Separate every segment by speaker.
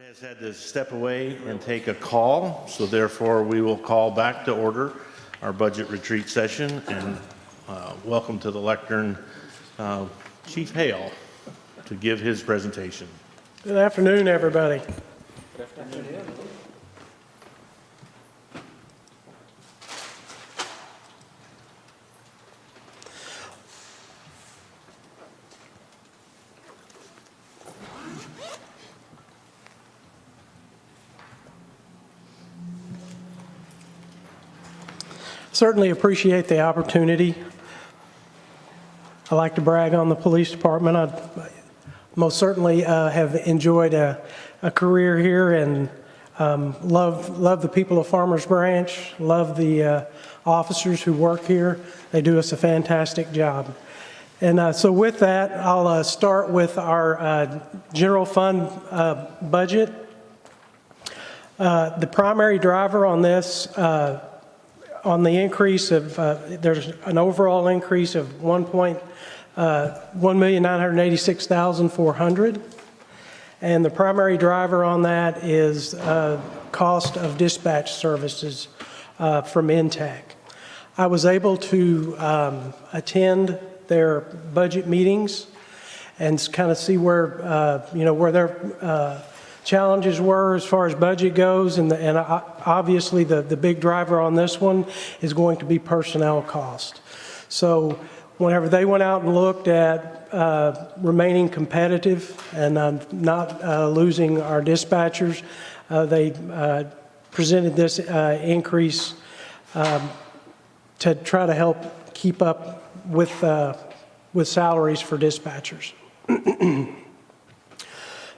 Speaker 1: Has had to step away and take a call, so therefore we will call back to order our budget retreat session, and welcome to the lectern Chief Hale to give his presentation.
Speaker 2: Good afternoon, everybody.
Speaker 3: Good afternoon.
Speaker 2: Certainly appreciate the opportunity. I like to brag on the police department. I most certainly have enjoyed a career here and love the people of Farmers Branch, love the officers who work here. They do us a fantastic job. And so with that, I'll start with our general fund budget. The primary driver on this on the increase of, there's an overall increase of $1,986,400. And the primary driver on that is cost of dispatch services from INTAC. I was able to attend their budget meetings and kind of see where, where their challenges were as far as budget goes, and obviously the big driver on this one is going to be personnel cost. So whenever they went out and looked at remaining competitive and not losing our dispatchers, they presented this increase to try to help keep up with salaries for dispatchers.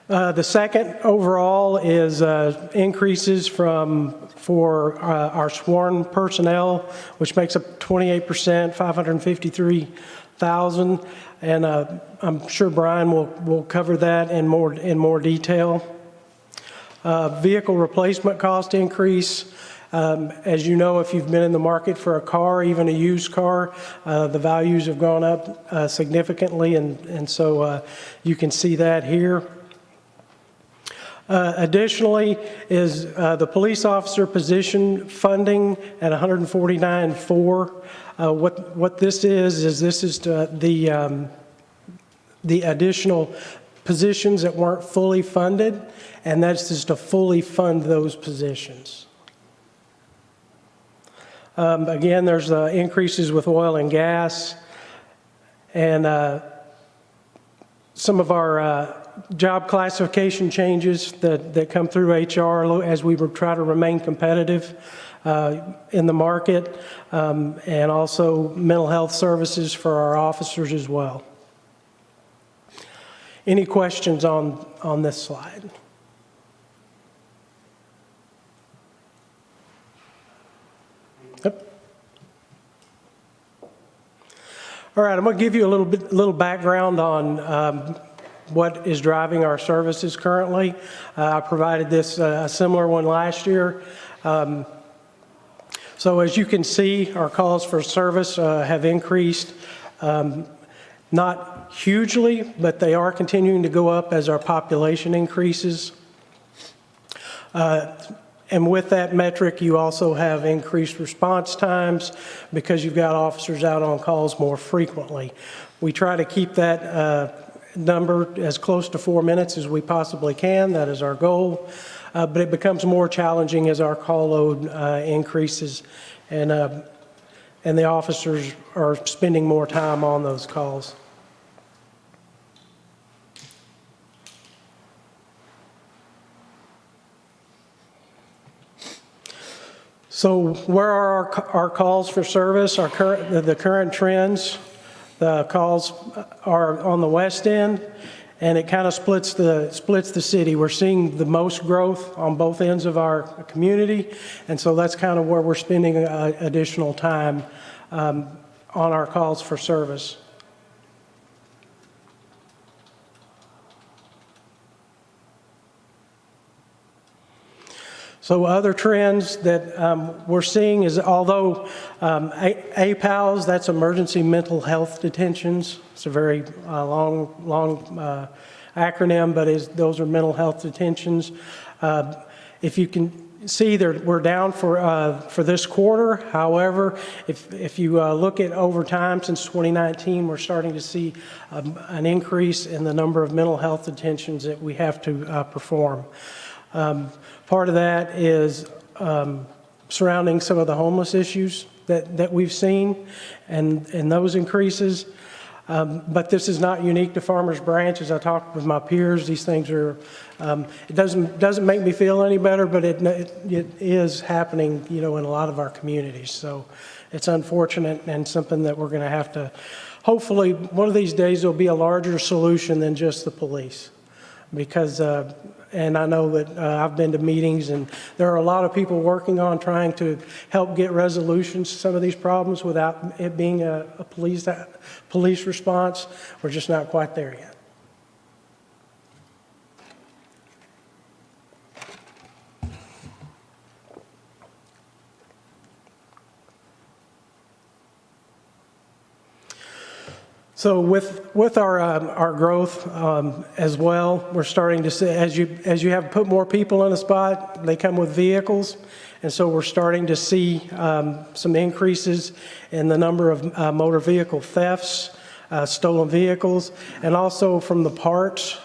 Speaker 2: The second overall is increases for our sworn personnel, which makes up 28%, 553,000, and I'm sure Brian will cover that in more detail. Vehicle replacement cost increase. As you know, if you've been in the market for a car, even a used car, the values have gone up significantly, and so you can see that here. Additionally is the police officer position funding at $149,400. What this is this is the additional positions that weren't fully funded, and that's just to fully fund those positions. Again, there's increases with oil and gas, and some of our job classification changes that come through HR as we try to remain competitive in the market, and also mental health services for our officers as well. Any questions on this slide? Yep. All right, I'm going to give you a little background on what is driving our services currently. I provided this a similar one last year. So as you can see, our calls for service have increased, not hugely, but they are continuing to go up as our population increases. And with that metric, you also have increased response times because you've got officers out on calls more frequently. We try to keep that number as close to 4 minutes as we possibly can. That is our goal. But it becomes more challenging as our call load increases, and the officers are spending more time on those calls. So where are our calls for service? The current trends. The calls are on the west end, and it kind of splits the city. We're seeing the most growth on both ends of our community, and so that's kind of where we're spending additional time on our calls for service. So other trends that we're seeing is, although APALs, that's emergency mental health detentions, it's a very long acronym, but those are mental health detentions. If you can see, we're down for this quarter. However, if you look at over time since 2019, we're starting to see an increase in the number of mental health detentions that we have to perform. Part of that is surrounding some of the homeless issues that we've seen and those increases. But this is not unique to Farmers Branch. As I talked with my peers, these things are, it doesn't make me feel any better, but it is happening, in a lot of our communities. So it's unfortunate and something that we're going to have to, hopefully, one of these days there'll be a larger solution than just the police. Because, and I know that I've been to meetings, and there are a lot of people working on trying to help get resolutions to some of these problems without it being a police response. We're just not quite there yet. So with our growth as well, we're starting to see, as you have put more people in a spot, they come with vehicles, and so we're starting to see some increases in the number of motor vehicle thefts, stolen vehicles, and also from the parts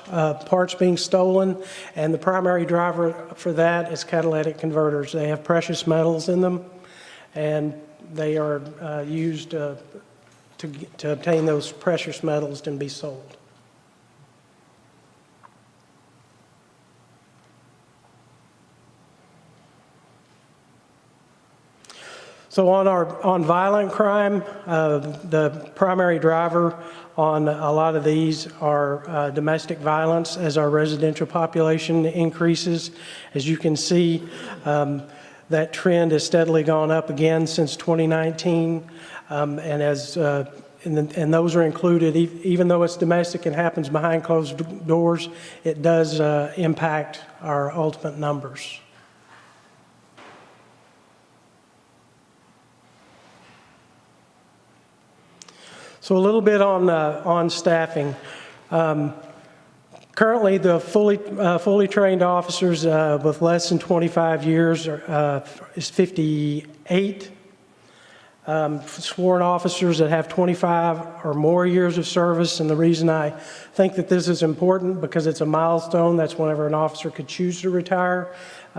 Speaker 2: being stolen. And the primary driver for that is catalytic converters. They have precious metals in them, and they are used to obtain those precious metals and be sold. So on violent crime, the primary driver on a lot of these are domestic violence as our residential population increases. As you can see, that trend has steadily gone up again since 2019. And those are included, even though it's domestic and happens behind closed doors, it does impact our ultimate numbers. So a little bit on staffing. Currently, the fully trained officers with less than 25 years is 58. Sworn officers that have 25 or more years of service, and the reason I think that this is important because it's a milestone. That's whenever an officer could choose to retire,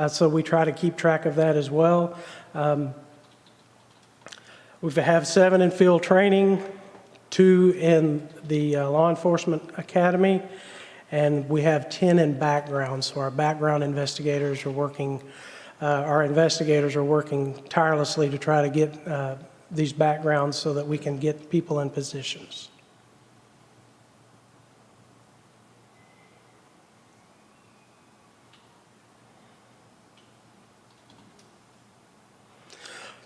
Speaker 2: so we try to keep track of that as well. We have 7 in field training, 2 in the law enforcement academy, and we have 10 in background. So our background investigators are working. Our investigators are working tirelessly to try to get these backgrounds so that we can get people in positions.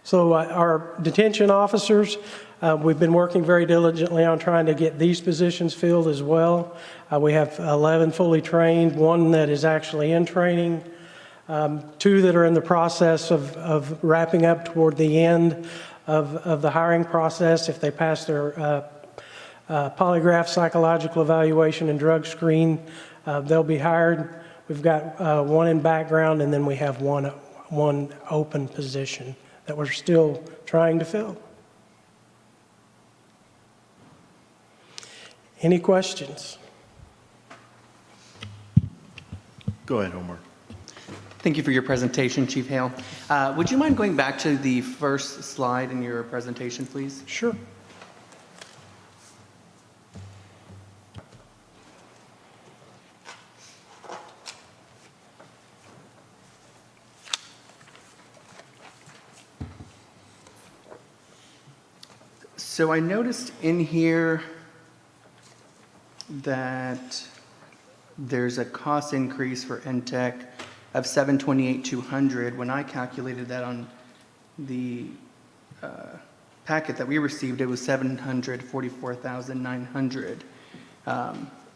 Speaker 2: So our detention officers, we've been working very diligently on trying to get these positions filled as well. We have 11 fully trained, 1 that is actually in training, 2 that are in the process of wrapping up toward the end of the hiring process. If they pass their polygraph, psychological evaluation, and drug screen, they'll be hired. We've got 1 in background, and then we have one open position that we're still trying to fill. Any questions?
Speaker 1: Go ahead, Omar.
Speaker 3: Thank you for your presentation, Chief Hale. Would you mind going back to the first slide in your presentation, please?
Speaker 2: Sure.
Speaker 3: So I noticed in here that there's a cost increase for NTEC of $728,200. When I calculated that on the packet that we received, it was $744,900.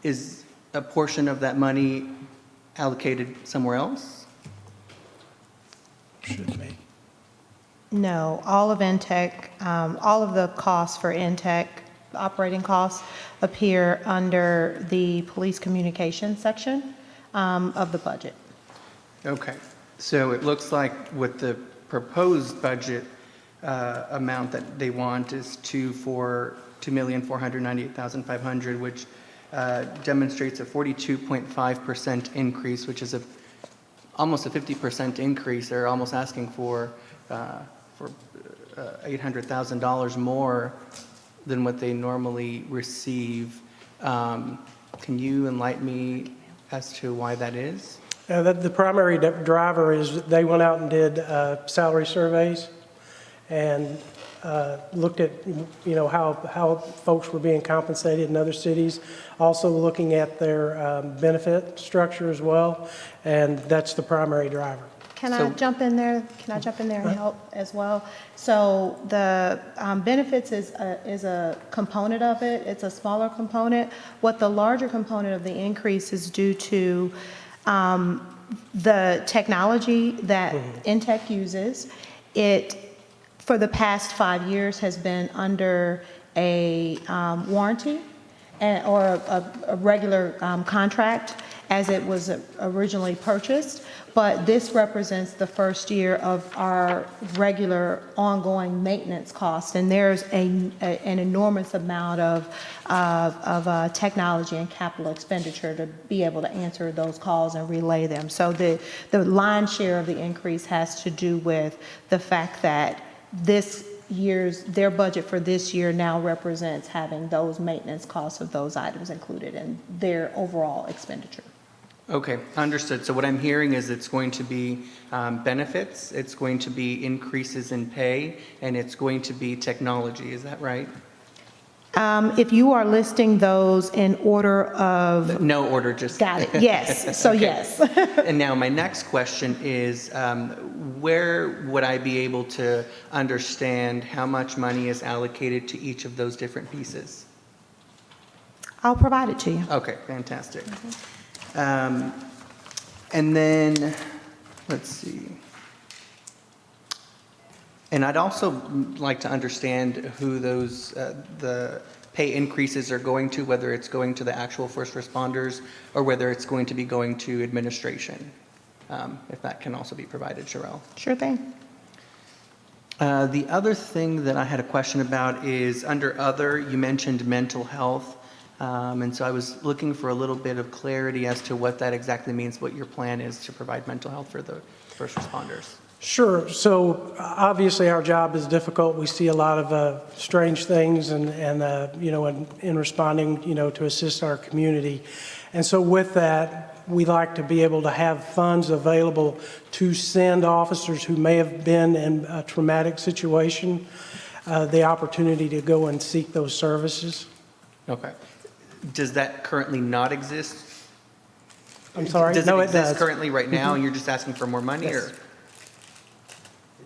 Speaker 3: Is a portion of that money allocated somewhere else?
Speaker 2: Should be.
Speaker 4: No, all of NTEC, all of the costs for NTEC operating costs appear under the police communications section of the budget.
Speaker 3: Okay, so it looks like with the proposed budget amount that they want is $2,498,500, which demonstrates a 42.5% increase, which is almost a 50% increase. They're almost asking for $800,000 more than what they normally receive. Can you enlighten me as to why that is?
Speaker 2: The primary driver is they went out and did salary surveys and looked at, how folks were being compensated in other cities, also looking at their benefit structure as well, and that's the primary driver.
Speaker 4: Can I jump in there? Can I jump in there and help as well? So the benefits is a component of it. It's a smaller component. What the larger component of the increase is due to the technology that Intech uses. It, for the past 5 years, has been under a warranty or a regular contract as it was originally purchased. But this represents the first year of our regular ongoing maintenance costs, and there's an enormous amount of technology and capital expenditure to be able to answer those calls and relay them. So the lion's share of the increase has to do with the fact that their budget for this year now represents having those maintenance costs of those items included in their overall expenditure.
Speaker 3: Okay, understood. So what I'm hearing is it's going to be benefits, it's going to be increases in pay, and it's going to be technology. Is that right?
Speaker 4: If you are listing those in order of...
Speaker 3: No order, just...
Speaker 4: Got it, yes. So
Speaker 3: Okay.
Speaker 4: yes.
Speaker 3: And now my next question is, where would I be able to understand how much money is allocated to each of those different pieces?
Speaker 4: I'll provide it to you.
Speaker 3: Okay, fantastic. And then, let's see. And I'd also like to understand who those, the pay increases are going to, whether it's going to the actual first responders or whether it's going to be going to administration, if that can also be provided, Sherelle.
Speaker 4: Sure thing.
Speaker 3: The other thing that I had a question about is under other, you mentioned mental health. And so I was looking for a little bit of clarity as to what that exactly means, what your plan is to provide mental health for the first responders.
Speaker 2: Sure. So obviously our job is difficult. We see a lot of strange things and in responding, to assist our community. And so with that, we like to be able to have funds available to send officers who may have been in a traumatic situation, the opportunity to go and seek those services.
Speaker 3: Okay. Does that currently not exist?
Speaker 2: I'm sorry?
Speaker 3: Does
Speaker 2: No,
Speaker 3: it
Speaker 2: it
Speaker 3: exist
Speaker 2: does.
Speaker 3: currently right now and you're just asking for more money?
Speaker 2: Yes.
Speaker 3: Or?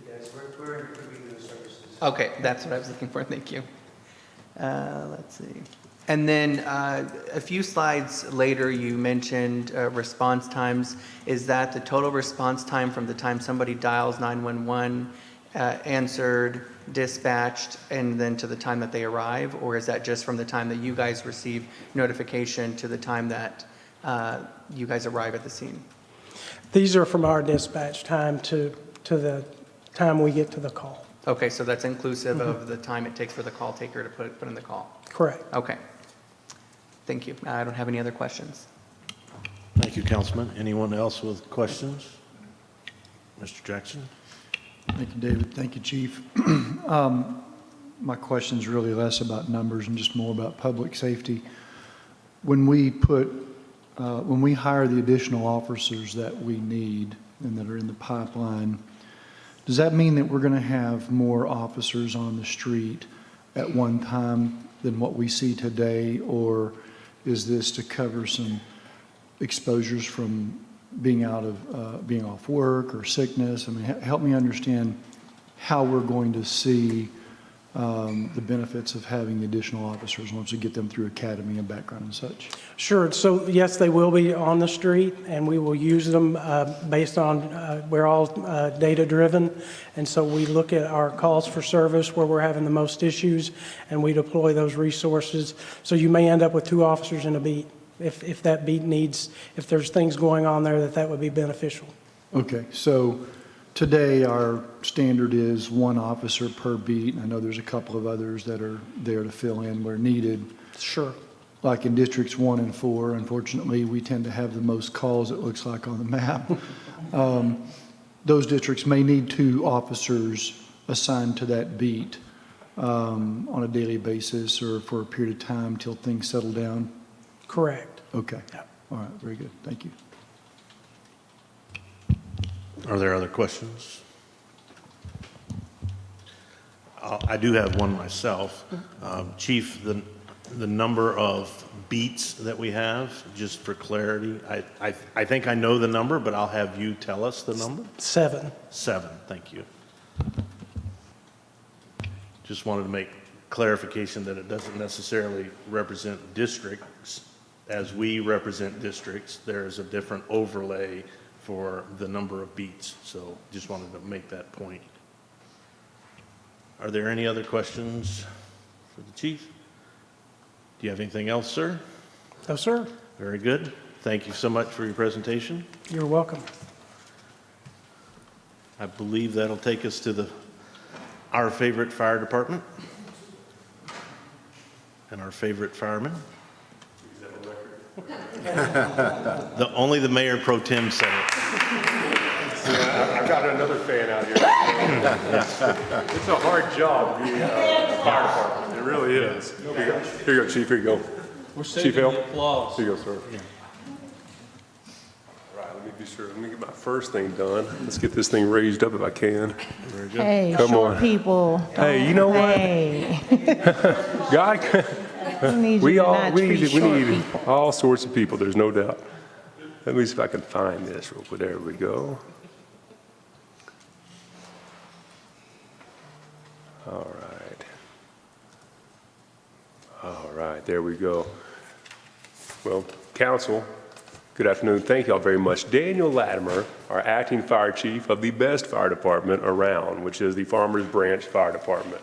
Speaker 5: Yes, we're improving those services.
Speaker 3: Okay, that's what I was looking for. Thank you. Let's see. And then a few slides later, you mentioned response times. Is that the total response time from the time somebody dials 911, answered, dispatched, and then to the time that they arrive? Or is that just from the time that you guys receive notification to the time that you guys arrive at the scene?
Speaker 2: These are from our dispatch time to the time we get to the call.
Speaker 3: Okay, so that's inclusive of the time it takes for the call taker to put in the call.
Speaker 2: Correct.
Speaker 3: Okay. Thank you. I don't have any other questions.
Speaker 1: Thank you, Councilman. Anyone else with questions? Mr. Jackson?
Speaker 5: Thank you, David. Thank you, Chief. My question's really less about numbers and just more about public safety. When we hire the additional officers that we need and that are in the pipeline, does that mean that we're going to have more officers on the street at one time than what we see today, or is this to cover some exposures from being off work or sickness? I mean, help me understand how we're going to see the benefits of having the additional officers once we get them through academy and background and such?
Speaker 2: Sure. So yes, they will be on the street, and we will use them based on, we're all data-driven, and so we look at our calls for service where we're having the most issues, and we deploy those resources. So you may end up with 2 officers in a beat if that beat needs, if there's things going on there that would be beneficial.
Speaker 5: Okay, so today our standard is 1 officer per beat. I know there's a couple of others that are there to fill in where needed.
Speaker 2: Sure.
Speaker 5: Like in districts 1 and 4, unfortunately, we tend to have the most calls, it looks like, on the map. Those districts may need 2 officers assigned to that beat on a daily basis or for a period of time till things settle down.
Speaker 2: Correct.
Speaker 5: Okay.
Speaker 2: Yeah.
Speaker 5: All right, very good. Thank you.
Speaker 1: Are there other questions? I do have one myself. Chief, the number of beats that we have, just for clarity, I think I know the number, but I'll have you tell us the number.
Speaker 2: 7.
Speaker 1: 7, thank you. Just wanted to make clarification that it doesn't necessarily represent districts. As we represent districts, there is a different overlay for the number of beats. So just wanted to make that point. Are there any other questions for the chief? Do you have anything else, sir?
Speaker 2: No, sir.
Speaker 1: Very good. Thank you so much for your presentation.
Speaker 2: You're welcome.
Speaker 1: I believe that'll take us to our favorite fire department and our favorite fireman. Only the mayor pro tem said it.
Speaker 6: I've got another fan out here. It's a hard job being a fire department. It really is. Here you go, Chief. Here you go. Chief Hill. Here you go, sir. All right, let me be sure. Let me get my first thing done. Let's get this thing raised up if I can.
Speaker 1: Very good.
Speaker 4: Hey,
Speaker 6: Come
Speaker 4: short
Speaker 6: on.
Speaker 4: people.
Speaker 6: Hey, you know what?
Speaker 4: Hey,
Speaker 6: God,
Speaker 4: we need you
Speaker 6: we
Speaker 4: to not treat
Speaker 6: need
Speaker 4: short people.
Speaker 6: all sorts of people. There's no doubt. Let me see if I can find this real quick. There we go. All right. All right, there we go. Well, council, good afternoon. Thank you all very much. Daniel Latimer, our acting fire chief of the best fire department around, which is the Farmers Branch Fire Department.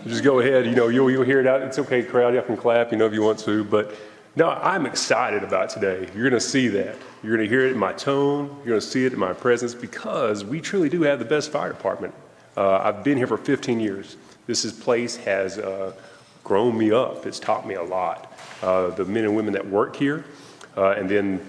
Speaker 6: Just go ahead, you'll hear it out. It's okay, crowd, you can clap, if you want to, but no, I'm excited about today. You're gonna see that. You're gonna hear it in my tone, you're gonna see it in my presence, because we truly do have the best fire department. I've been here for 15 years. This place has grown me up. It's taught me a lot. The men and women that work here, and then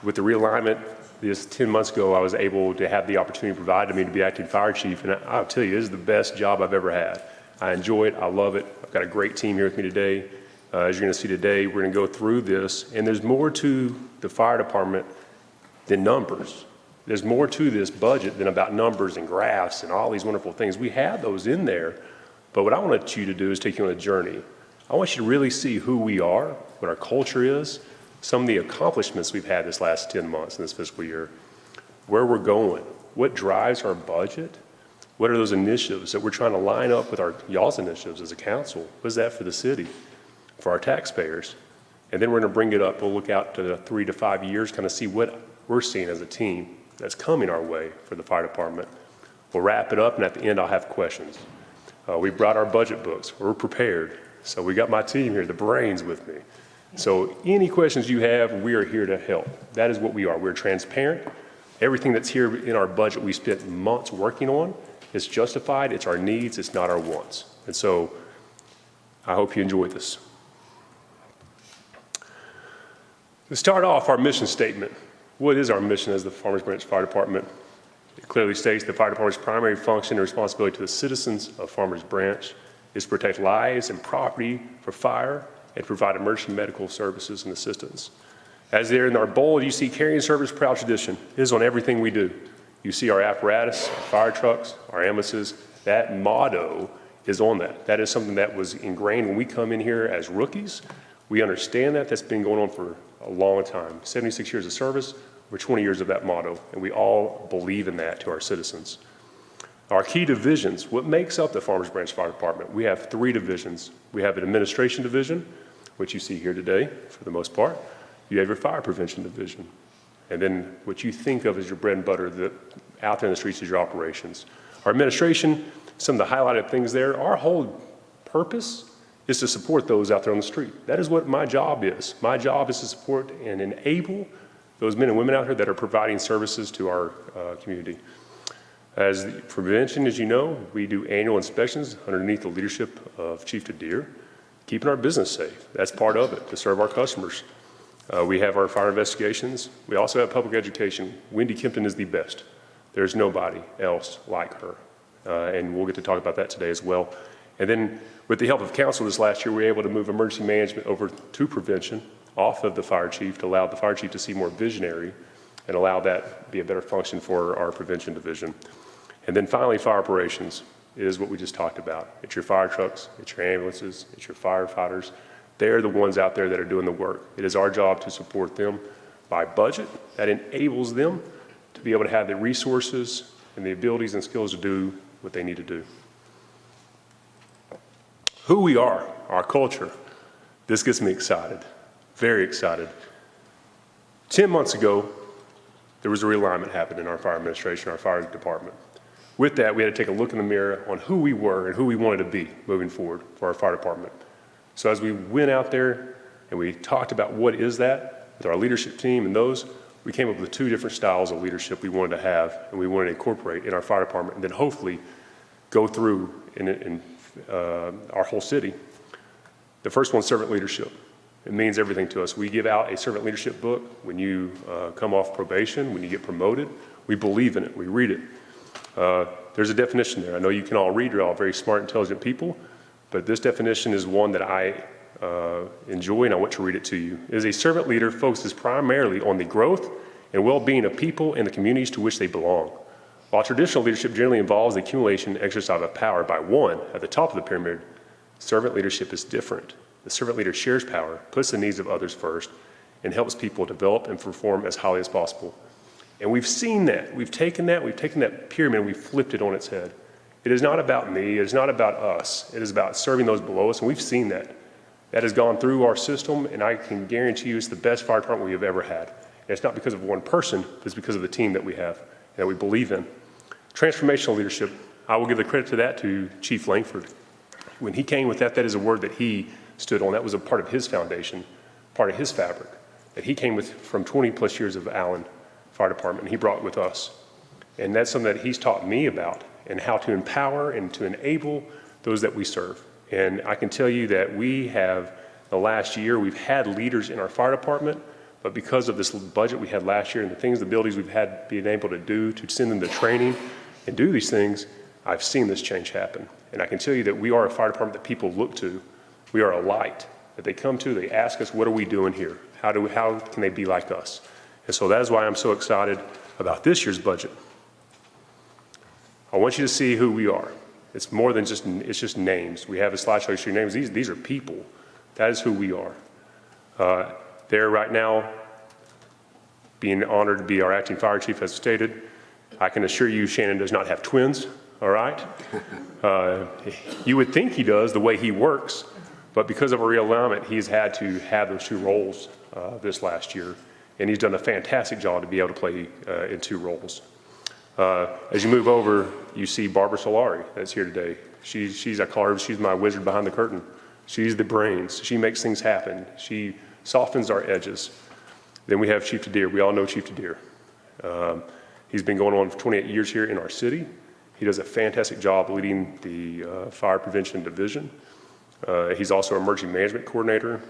Speaker 6: with the realignment, this 10 months ago, I was able to have the opportunity provided to me to be acting fire chief, and I'll tell you, this is the best job I've ever had. I enjoy it, I love it. I've got a great team here with me today. As you're gonna see today, we're gonna go through this, and there's more to the fire department than numbers. There's more to this budget than about numbers and graphs and all these wonderful things. We have those in there, but what I want you to do is take you on a journey. I want you to really see who we are, what our culture is, some of the accomplishments we've had this last 10 months in this fiscal year, where we're going, what drives our budget, what are those initiatives that we're trying to line up with y'all's initiatives as a council? What is that for the city, for our taxpayers? And then we're gonna bring it up. We'll look out to 3 to 5 years, kind of see what we're seeing as a team that's coming our way for the fire department. We'll wrap it up, and at the end, I'll have questions. We brought our budget books. We're prepared. So we got my team here, the brains with me. So any questions you have, we are here to help. That is what we are. We're transparent. Everything that's here in our budget we spent months working on, it's justified, it's our needs, it's not our wants. And so I hope you enjoy this. To start off, our mission statement. What is our mission as the Farmers Branch Fire Department? It clearly states the fire department's primary function and responsibility to the citizens of Farmers Branch is to protect lives and property for fire and provide emergency medical services and assistance. As there in our bold, you see carrying service, proud tradition. It is on everything we do. You see our apparatus, our fire trucks, our ambulances. That motto is on that. That is something that was ingrained when we come in here as rookies. We understand that. That's been going on for a long time. 76 years of service, we're 20 years of that motto, and we all believe in that to our citizens. Our key divisions, what makes up the Farmers Branch Fire Department? We have 3 divisions. We have an administration division, which you see here today for the most part. You have your fire prevention division. And then what you think of as your bread and butter out there in the streets is your operations. Our administration, some of the highlighted things there, our whole purpose is to support those out there on the street. That is what my job is. My job is to support and enable those men and women out here that are providing services to our community. As for prevention, as you know, we do annual inspections underneath the leadership of Chief Taddeer, keeping our business safe. That's part of it, to serve our customers. We have our fire investigations. We also have public education. Wendy Kempton is the best. There's nobody else like her. And we'll get to talk about that today as well. And then with the help of council this last year, we were able to move emergency management over to prevention off of the fire chief to allow the fire chief to see more visionary and allow that to be a better function for our prevention division. And then finally, fire operations is what we just talked about. It's your fire trucks, it's your ambulances, it's your firefighters. They're the ones out there that are doing the work. It is our job to support them by budget that enables them to be able to have the resources and the abilities and skills to do what they need to do. Who we are, our culture, this gets me excited, very excited. 10 months ago, there was a realignment happened in our fire administration, our fire department. With that, we had to take a look in the mirror on who we were and who we wanted to be moving forward for our fire department. So as we went out there and we talked about what is that with our leadership team and those, we came up with 2 different styles of leadership we wanted to have and we wanted to incorporate in our fire department and then hopefully go through in our whole city. The first one's servant leadership. It means everything to us. We give out a servant leadership book when you come off probation, when you get promoted. We believe in it. We read it. There's a definition there. I know you can all read. You're all very smart, intelligent people. But this definition is one that I enjoy, and I want to read it to you. It is a servant leader focuses primarily on the growth and well-being of people and the communities to which they belong. While traditional leadership generally involves the accumulation and exercise of power by one at the top of the pyramid, servant leadership is different. The servant leader shares power, puts the needs of others first, and helps people develop and perform as highly as possible. And we've seen that. We've taken that pyramid and we've flipped it on its head. It is not about me. It is not about us. It is about serving those below us, and we've seen that. That has gone through our system, and I can guarantee you it's the best fire department we have ever had. And it's not because of one person, it's because of the team that we have and that we believe in. Transformational leadership, I will give the credit to that to Chief Langford. When he came with that, that is a word that he stood on. That was a part of his foundation, part of his fabric, that he came with from 20 plus years of Allen Fire Department, and he brought with us. And that's something that he's taught me about and how to empower and to enable those that we serve. And I can tell you that we have, the last year, we've had leaders in our fire department, but because of this budget we had last year and the things, the abilities we've had being able to do, to send them to training and do these things, I've seen this change happen. And I can tell you that we are a fire department that people look to. We are a light that they come to, they ask us, what are we doing here? How can they be like us? And so that is why I'm so excited about this year's budget. I want you to see who we are. It's more than just, it's just names. We have a slideshow showing names. These are people. That is who we are. There right now, being honored to be our acting fire chief as stated. I can assure you Shannon does not have twins, all right? You would think he does the way he works, but because of a realignment, he's had to have those 2 roles this last year, and he's done a fantastic job to be able to play in 2 roles. As you move over, you see Barbara Solari that's here today. I call her, she's my wizard behind the curtain. She's the brains. She makes things happen. She softens our edges. Then we have Chief Taddeer. We all know Chief Taddeer. He's been going on for 28 years here in our city. He does a fantastic job leading the fire prevention division. He's also emergency management coordinator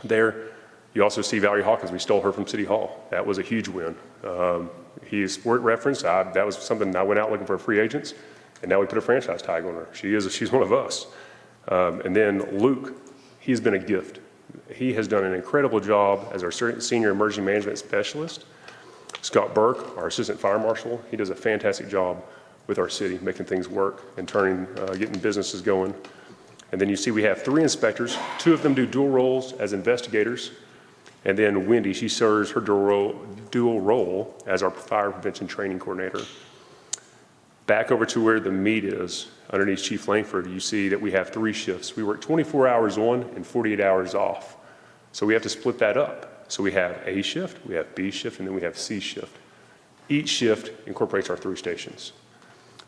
Speaker 6: there. You also see Valerie Hawkins. We stole her from City Hall. That was a huge win. He is sport reference. That was something I went out looking for free agents, and now we put a franchise tag on her. She's one of us. And then Luke, he's been a gift. He has done an incredible job as our senior emergency management specialist. Scott Burke, our assistant fire marshal, he does a fantastic job with our city, making things work and getting businesses going. And then you see we have 3 inspectors. 2 of them do dual roles as investigators. And then Wendy, she serves her dual role as our fire prevention training coordinator. Back over to where the meat is, underneath Chief Langford, you see that we have 3 shifts. We work 24 hours on and 48 hours off. So we have to split that up. So we have A shift, we have B shift, and then we have C shift. Each shift incorporates our 3 stations.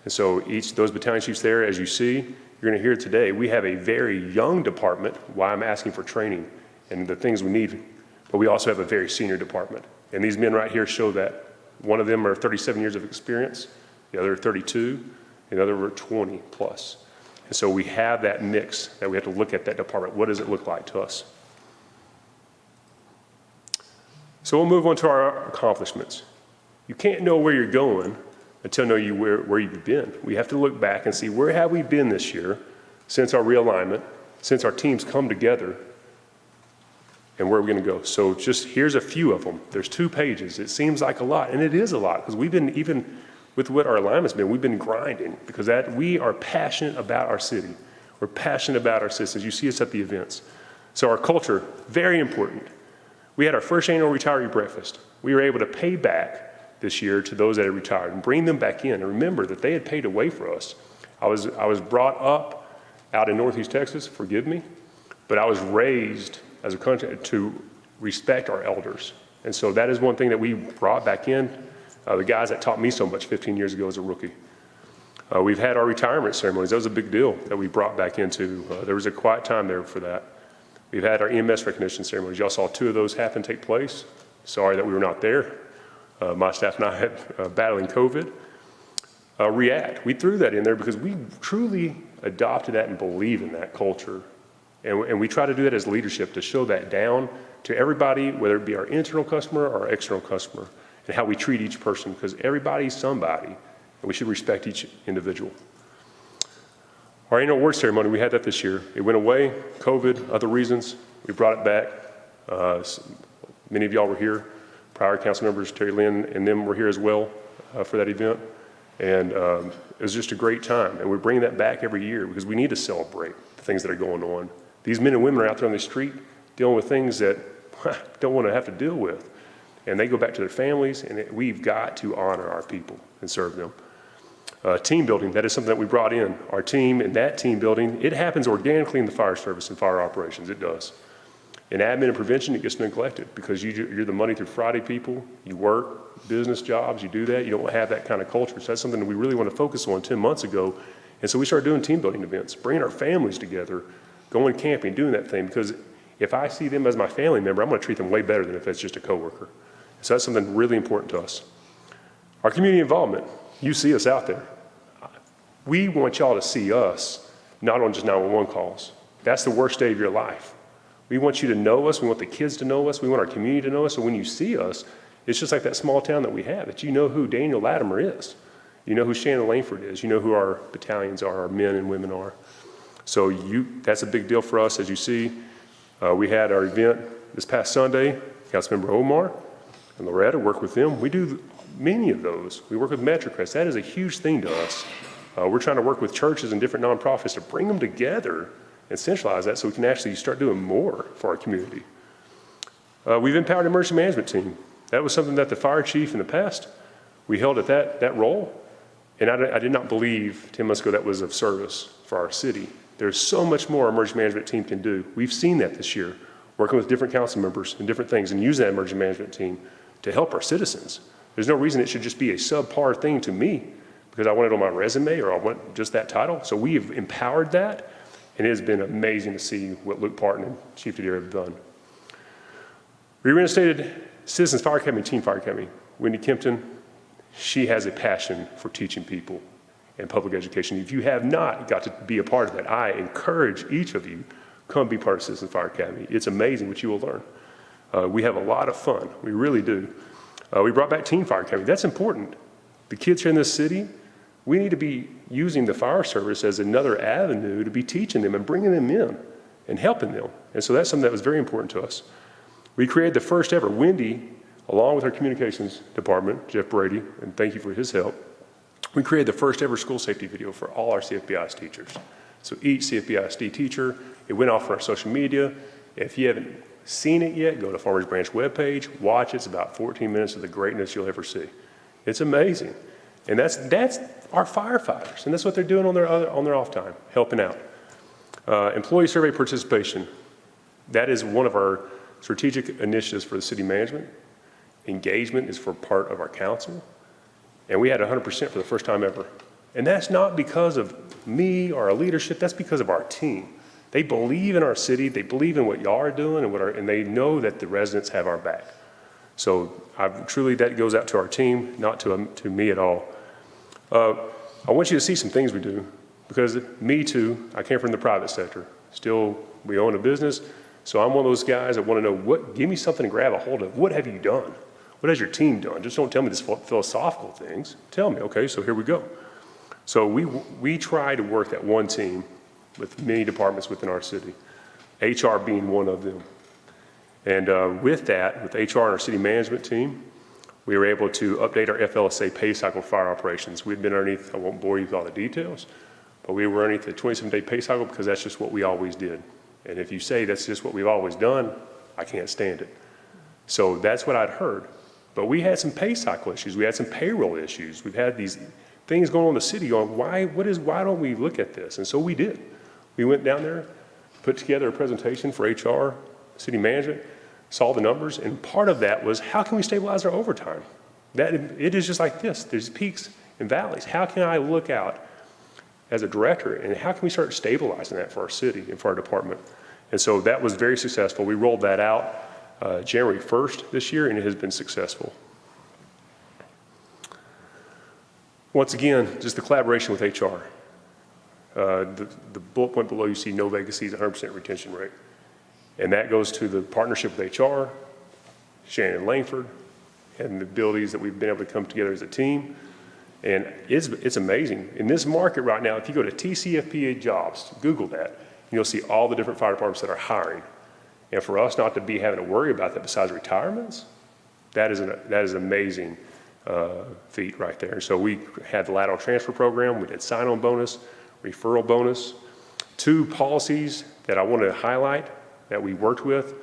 Speaker 6: And so those battalion chiefs there, as you see, you're gonna hear today, we have a very young department, why I'm asking for training and the things we need, but we also have a very senior department. And these men right here show that. One of them are 37 years of experience, the other 32, and the other were 20 plus. And so we have that mix that we have to look at that department. What does it look like to us? So we'll move on to our accomplishments. You can't know where you're going until you know where you've been. We have to look back and see where have we been this year since our realignment, since our teams come together, and where are we gonna go? So just here's a few of them. There's 2 pages. It seems like a lot, and it is a lot, because we've been, even with what our alignment's been, we've been grinding, because we are passionate about our city. We're passionate about our citizens. You see us at the events. So our culture, very important. We had our first annual retiree breakfast. We were able to pay back this year to those that had retired and bring them back in. And remember that they had paid a way for us. I was brought up out in Northeast Texas, forgive me, but I was raised as a country to respect our elders. And so that is one thing that we brought back in, the guys that taught me so much 15 years ago as a rookie. We've had our retirement ceremonies. That was a big deal that we brought back into. There was a quiet time there for that. We've had our Ems Recognition Ceremonies. Y'all saw 2 of those take place. Sorry that we were not there. My staff and I had battling COVID. React, we threw that in there because we truly adopted that and believe in that culture. And we try to do that as leadership to show that down to everybody, whether it be our internal customer or our external customer, and how we treat each person, because everybody's somebody, and we should respect each individual. Our annual award ceremony, we had that this year. It went away, COVID, other reasons. We brought it back. Many of y'all were here. Prior council members, Terry Lynn and them were here as well for that event. And it was just a great time. And we're bringing that back every year because we need to celebrate the things that are going on. These men and women are out there on the street dealing with things that don't want to have to deal with. And they go back to their families, and we've got to honor our people and serve them. Team building, that is something that we brought in. Our team and that team building, it happens organically in the fire service and fire operations, it does. In admin and prevention, it gets neglected because you're the Monday through Friday people, you work, business jobs, you do that, you don't have that kind of culture. So that's something that we really want to focus on 10 months ago. And so we started doing team building events, bringing our families together, going camping, doing that thing, because if I see them as my family member, I'm going to treat them way better than if it's just a coworker. So that's something really important to us. Our community involvement, you see us out there. We want y'all to see us, not on just 911 calls. That's the worst day of your life. We want you to know us. We want the kids to know us. We want our community to know us. So when you see us, it's just like that small town that we have, that you know who Daniel Latimer is. You know who Shannon Langford is. You know who our battalions are, our men and women are. So that's a big deal for us. As you see, we had our event this past Sunday. Councilmember Omar and Loretta work with them. We do many of those. We work with Retrreat. That is a huge thing to us. We're trying to work with churches and different nonprofits to bring them together and centralize that so we can actually start doing more for our community. We've empowered an emergency management team. That was something that the fire chief in the past, we held at that role. And I did not believe 10 months ago that was of service for our city. There's so much more our emergency management team can do. We've seen that this year, working with different council members and different things and using that emergency management team to help our citizens. There's no reason it should just be a subpar thing to me because I want it on my resume or I want just that title. So we have empowered that, and it has been amazing to see what Luke Parton and Chief Didier have done. We reinstated Citizens Fire Academy, Team Fire Academy. Wendy Kempton, she has a passion for teaching people and public education. If you have not got to be a part of that, I encourage each of you, come be part of Citizens Fire Academy. It's amazing what you will learn. We have a lot of fun, we really do. We brought back Teen Fire Academy. That's important. The kids here in this city, we need to be using the fire service as another avenue to be teaching them and bringing them in and helping them. And so that's something that was very important to us. We created the first ever, Wendy, along with our communications department, Jeff Brady, and thank you for his help, we created the first ever school safety video for all our CFBIS teachers. So each CFBISD teacher, it went off for our social media. If you haven't seen it yet, go to Farmers Branch webpage, watch it. It's about 14 minutes of the greatness you'll ever see. It's amazing. And that's our firefighters, and that's what they're doing on their off time, helping out. Employee survey participation, that is one of our strategic initiatives for the city management. Engagement is for part of our council, and we had 100% for the first time ever. And that's not because of me or our leadership, that's because of our team. They believe in our city, they believe in what y'all are doing, and they know that the residents have our back. So truly, that goes out to our team, not to me at all. I want you to see some things we do, because me too, I came from the private sector. Still, we own a business, so I'm one of those guys that want to know, give me something to grab a hold of. What have you done? What has your team done? Just don't tell me these philosophical things. Tell me, okay, so here we go. So we try to work that one team with many departments within our city, HR being one of them. And with that, with HR and our city management team, we were able to update our FLSA pay cycle fire operations. We'd been underneath, I won't bore you with all the details, but we were underneath the 27-day pay cycle because that's just what we always did. And if you say that's just what we've always done, I can't stand it. So that's what I'd heard. But we had some pay cycle issues. We had some payroll issues. We've had these things going on in the city going, why don't we look at this? And so we did. We went down there, put together a presentation for HR, city management, saw the numbers, and part of that was how can we stabilize our overtime? It is just like this. There's peaks and valleys. How can I look out as a director and how can we start stabilizing that for our city and for our department? And so that was very successful. We rolled that out January 1st this year, and it has been successful. Once again, just the collaboration with HR. The bullet point below, you see no vacancies, 100% retention rate. And that goes to the partnership with HR, Shannon Langford, and the abilities that we've been able to come together as a team. And it's amazing. In this market right now, if you go to TCFPA jobs, Google that, you'll see all the different fire departments that are hiring. And for us not to be having to worry about that besides retirements, that is an amazing feat right there. So we had the lateral transfer program, we did sign-on bonus, referral bonus. Two policies that I want to highlight that we worked with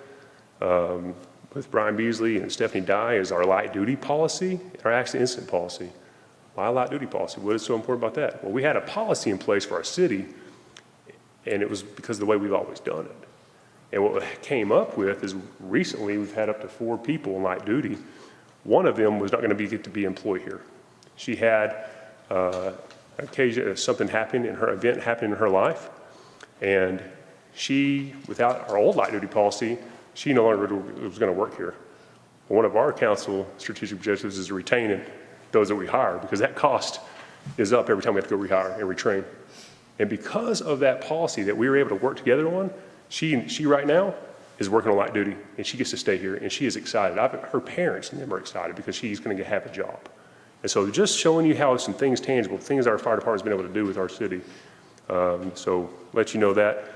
Speaker 6: Brian Beasley and Stephanie Dye is our light duty policy, our accident incident policy. Why light duty policy? What is so important about that? Well, we had a policy in place for our city, and it was because of the way we've always done it. And what we came up with is recently we've had up to 4 people in light duty. One of them was not going to get to be employed here. She had something happened in her event happened in her life, and she, without our old light duty policy, she no longer was going to work here. One of our council strategic objectives is retaining those that we hire, because that cost is up every time we have to go rehire and retrain. And because of that policy that we were able to work together on, she right now is working on light duty, and she gets to stay here, and she is excited. Her parents and them are excited because she's going to have a job. And so just showing you how some things tangible, things our fire department's been able to do with our city. So let you know that.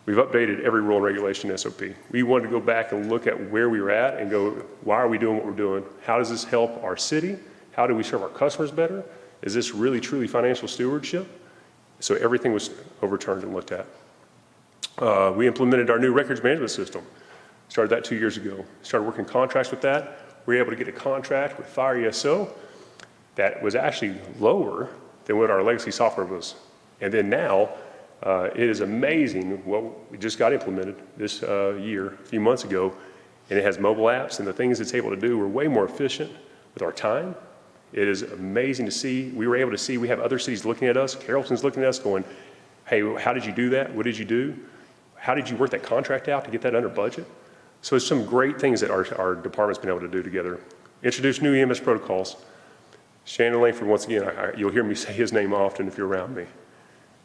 Speaker 6: We've updated every rule and regulation SOP. We wanted to go back and look at where we were at and go, why are we doing what we're doing? How does this help our city? How do we serve our customers better? Is this really, truly financial stewardship? So everything was overturned and looked at. We implemented our new records management system. Started that 2 years ago. Started working contracts with that. We were able to get a contract with Fire ESO that was actually lower than what our legacy software was. And then now, it is amazing what we just got implemented this year, a few months ago, and it has mobile apps, and the things it's able to do, we're way more efficient with our time. It is amazing to see. We were able to see, we have other cities looking at us. Carrollton's looking at us going, hey, how did you do that? What did you do? How did you work that contract out to get that under budget? So it's some great things that our department's been able to do together. Introduce new EMS protocols. Shannon Langford, once again, you'll hear me say his name often if you're around me.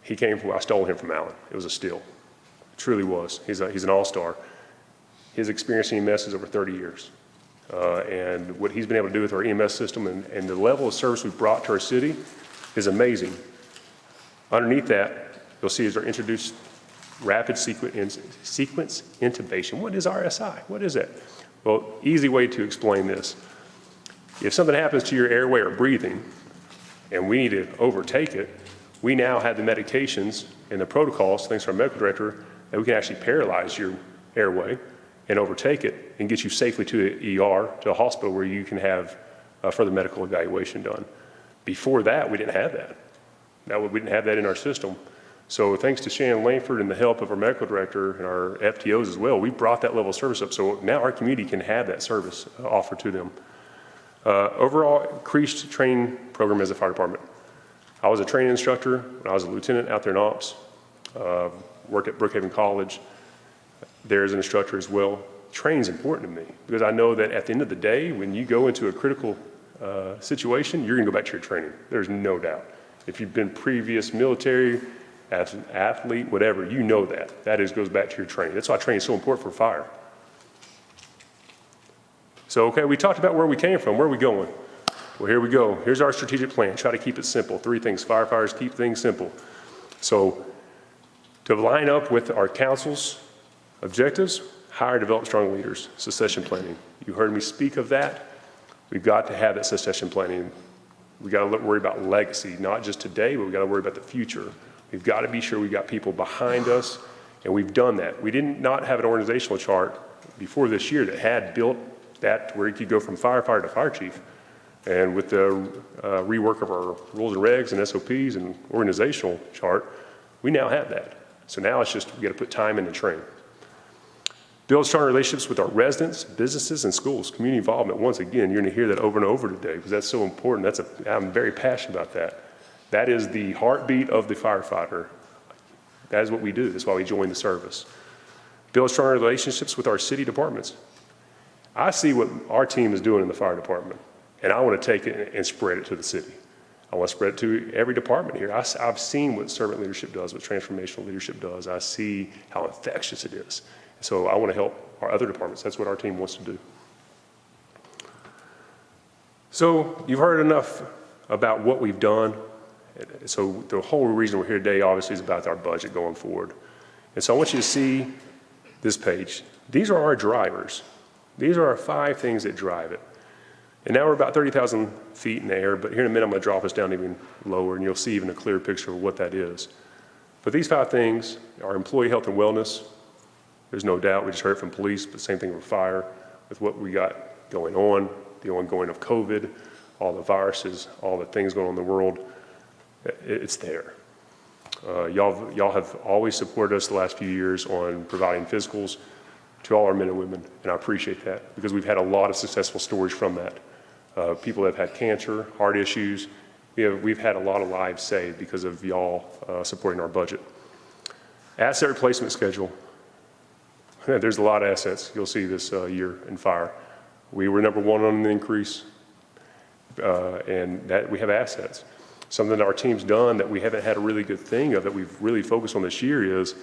Speaker 6: He came from, I stole him from Allen. It was a steal. It truly was. He's an all-star. His experience in EMS is over 30 years. And what he's been able to do with our EMS system and the level of service we've brought to our city is amazing. Underneath that, you'll see is our introduced rapid sequence intubation. What is RSI? What is that? Well, easy way to explain this. If something happens to your airway or breathing, and we need to overtake it, we now have the medications and the protocols, thanks to our medical director, that we can actually paralyze your airway and overtake it and get you safely to the ER, to a hospital where you can have further medical evaluation done. Before that, we didn't have that. We didn't have that in our system. So thanks to Shannon Langford and the help of our medical director and our FTOs as well, we brought that level of service up. So now our community can have that service offered to them. Overall, increased training program as a fire department. I was a training instructor when I was a lieutenant out there in ops, worked at Brookhaven College. There as an instructor as well. Training is important to me because I know that at the end of the day, when you go into a critical situation, you're gonna go back to your training. There's no doubt. If you've been previous military, as an athlete, whatever, you know that. That goes back to your training. That's why training is so important for fire. So, okay, we talked about where we came from. Where are we going? Well, here we go. Here's our strategic plan. Try to keep it simple. 3 things. Firefighters keep things simple. So, to line up with our council's objectives, hire, develop strong leaders. Succession planning. You heard me speak of that. We've got to have that succession planning. We got to worry about legacy, not just today, but we got to worry about the future. We've got to be sure we got people behind us, and we've done that. We didn't not have an organizational chart before this year that had built that to where you could go from firefighter to fire chief. And with the rework of our rules and regs and SOPs and organizational chart, we now have that. So now it's just we got to put time in and train. Build strong relationships with our residents, businesses, and schools. Community involvement, once again, you're going to hear that over and over today because that's so important. I'm very passionate about that. That is the heartbeat of the firefighter. That is what we do. That's why we join the service. Build strong relationships with our city departments. I see what our team is doing in the fire department, and I want to take it and spread it to the city. I want to spread it to every department here. I've seen what servant leadership does, what transformational leadership does. I see how infectious it is. So I want to help our other departments. That's what our team wants to do. So you've heard enough about what we've done. So the whole reason we're here today obviously is about our budget going forward. And so I want you to see this page. These are our drivers. These are our 5 things that drive it. And now we're about 30,000 feet in the air, but here in a minute I'm going to drop us down even lower and you'll see even a clearer picture of what that is. But these 5 things are employee health and wellness. There's no doubt, we just heard it from police, but same thing with fire, with what we got going on, the ongoing of COVID, all the viruses, all the things going on in the world. It's there. Y'all have always supported us the last few years on providing physicals to all our men and women, and I appreciate that because we've had a lot of successful stories from that. People that have had cancer, heart issues. We've had a lot of lives saved because of y'all supporting our budget. Asset replacement schedule. There's a lot of assets you'll see this year in fire. We were number 1 on the increase, and that we have assets. Something that our team's done that we haven't had a really good thing of that we've really focused on this year is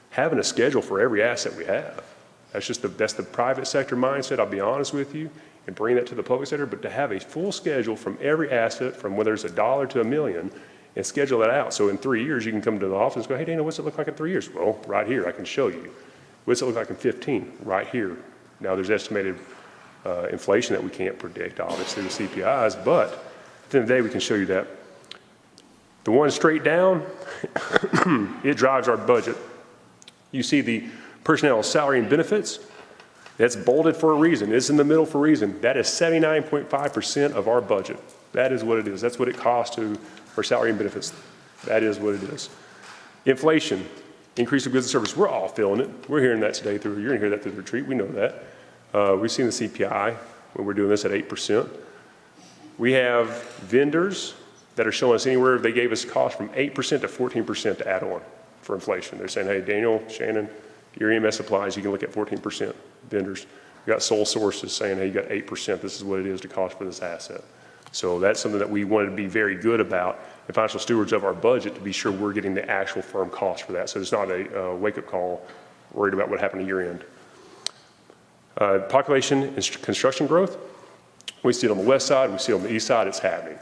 Speaker 6: having a schedule for every asset we have. That's the private sector mindset, I'll be honest with you, and bring that to the public sector, but to have a full schedule from every asset, from whether it's $1 to $1 million, and schedule that out. So in 3 years, you can come to the office and go, hey, Dana, what's it look like in 3 years? Well, right here, I can show you. What's it look like in 15? Right here. Now, there's estimated inflation that we can't predict, obviously, with CPIs, but at the end of the day, we can show you that. The one straight down, it drives our budget. You see the personnel salary and benefits. That's bolded for a reason. It's in the middle for a reason. That is 79.5% of our budget. That is what it is. That's what it costs for salary and benefits. That is what it is. Inflation, increase of goods and services. We're all feeling it. We're hearing that today. You're going to hear that through the retreat. We know that. We've seen the CPI when we're doing this at 8%. We have vendors that are showing us anywhere, they gave us cost from 8% to 14% to add on for inflation. They're saying, hey, Daniel, Shannon, your EMS supplies, you can look at 14% vendors. We got sole sources saying, hey, you got 8%, this is what it is to cost for this asset. So that's something that we wanted to be very good about, the financial stewards of our budget, to be sure we're getting the actual firm cost for that. So it's not a wake-up call worried about what happened at year end. Population and construction growth, we see it on the west side, we see it on the east side, it's happening.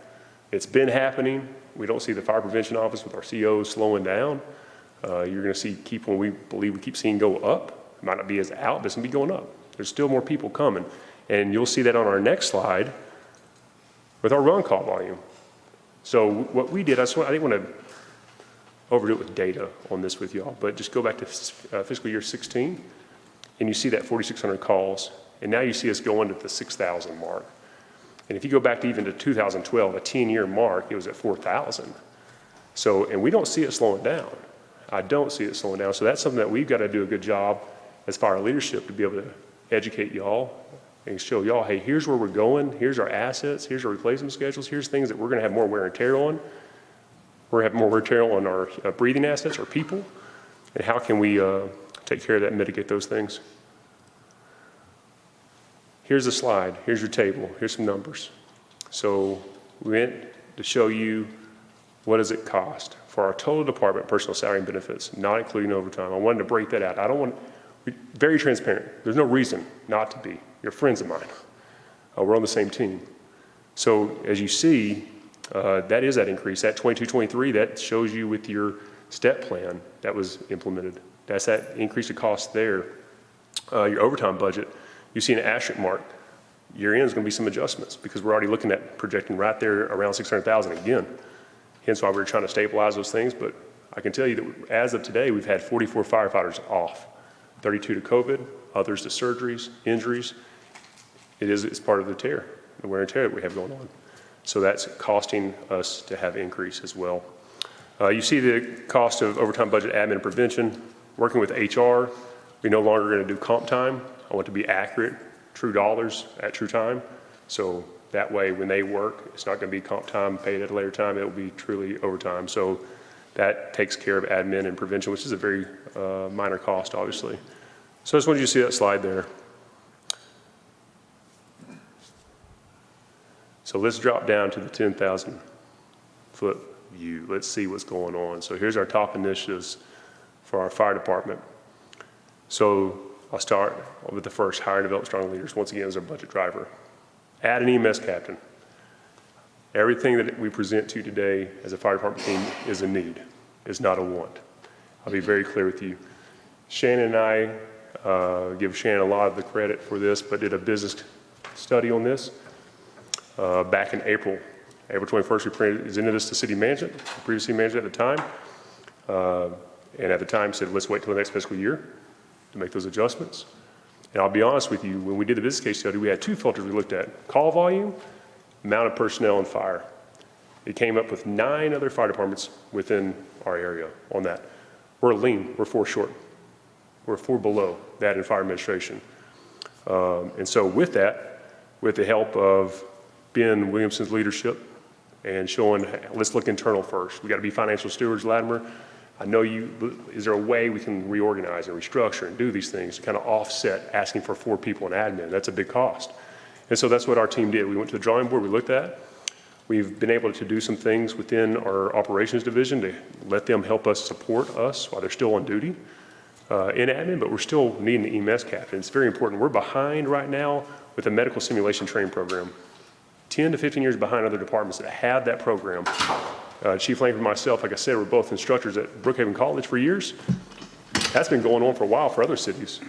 Speaker 6: It's been happening. We don't see the fire prevention office with our COs slowing down. You're going to see we keep seeing go up. It might not be as out, but it's going to be going up. There's still more people coming. And you'll see that on our next slide with our run call volume. So what we did, I didn't want to overdo it with data on this with y'all, but just go back to fiscal year 16, and you see that 4,600 calls, and now you see us going to the 6,000 mark. And if you go back to even to 2012, a 10-year mark, it was at 4,000. So, and we don't see it slowing down. I don't see it slowing down. So that's something that we've got to do a good job as fire leadership to be able to educate y'all and show y'all, hey, here's where we're going. Here's our assets. Here's our replacement schedules. Here's things that we're going to have more wear and tear on. We're going to have more wear and tear on our breathing assets, our people. And how can we take care of that and mitigate those things? Here's a slide. Here's your table. Here's some numbers. So we went to show you what does it cost for our total department, personal salary and benefits, not including overtime. I wanted to break that out. I don't want, very transparent. There's no reason not to be. You're friends of mine. We're on the same team. So as you see, that is that increase. That 22-23, that shows you with your step plan that was implemented. That's that increase of cost there. Your overtime budget, you see an asterisk mark. Year end is going to be some adjustments because we're already looking at projecting right there around 600,000 again. Hence why we're trying to stabilize those things. But I can tell you that as of today, we've had 44 firefighters off, 32 to COVID, others to surgeries, injuries. It's part of the tear, the wear and tear that we have going on. So that's costing us to have increase as well. You see the cost of overtime budget, admin, and prevention. Working with HR, we're no longer going to do comp time. I want to be accurate, true dollars at true time. So that way, when they work, it's not going to be comp time paid at a later time. It will be truly overtime. So that takes care of admin and prevention, which is a very minor cost, obviously. So I just wanted you to see that slide there. So let's drop down to the 10,000 foot view. Let's see what's going on. So here's our top initiatives for our fire department. So I'll start with the first, hire and develop strong leaders. Once again, as our budget driver. Add an EMS captain. Everything that we present to you today as a fire department team is a need, is not a want. I'll be very clear with you. Shannon and I give Shannon a lot of the credit for this, but did a business study on this back in April. April 21st, we presented this to city management, the previous city manager at the time. And at the time said, let's wait till the next fiscal year to make those adjustments. And I'll be honest with you, when we did the business case study, we had two filters we looked at: call volume, amount of personnel and fire. It came up with 9 other fire departments within our area on that. We're lean, we're 4 short. We're 4 below that in fire administration. And so with that, with the help of Ben Williamson's leadership and showing, let's look internal first. We got to be financial stewards, Latimer. I know is there a way we can reorganize and restructure and do these things to kind of offset asking for 4 people in admin? That's a big cost. And so that's what our team did. We went to the drawing board, we looked at. We've been able to do some things within our operations division to let them help us support us while they're still on duty in admin, but we're still needing the EMS captain. It's very important. We're behind right now with a medical simulation training program. 10 to 15 years behind other departments that have that program. Chief Langford and myself, like I said, we're both instructors at Brookhaven College for years. That's been going on for a while for other cities.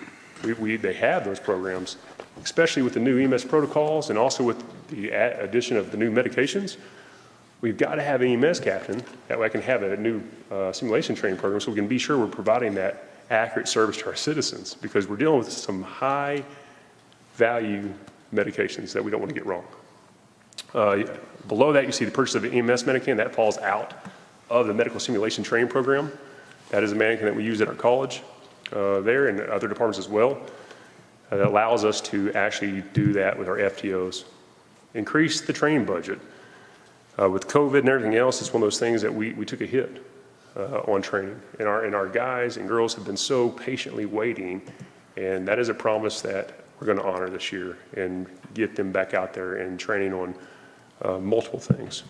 Speaker 6: They have those programs, especially with the new EMS protocols and also with the addition of the new medications. We've got to have an EMS captain. That way I can have a new simulation training program so we can be sure we're providing that accurate service to our citizens, because we're dealing with some high value medications that we don't want to get wrong. Below that, you see the purchase of an EMS mannequin. That falls out of the medical simulation training program. That is a mannequin that we use at our college there and other departments as well. That allows us to actually do that with our FTOs. Increase the training budget. With COVID and everything else, it's one of those things that we took a hit on training. And our guys and girls have been so patiently waiting, and that is a promise that we're going to honor this year and get them back out there and training on multiple things.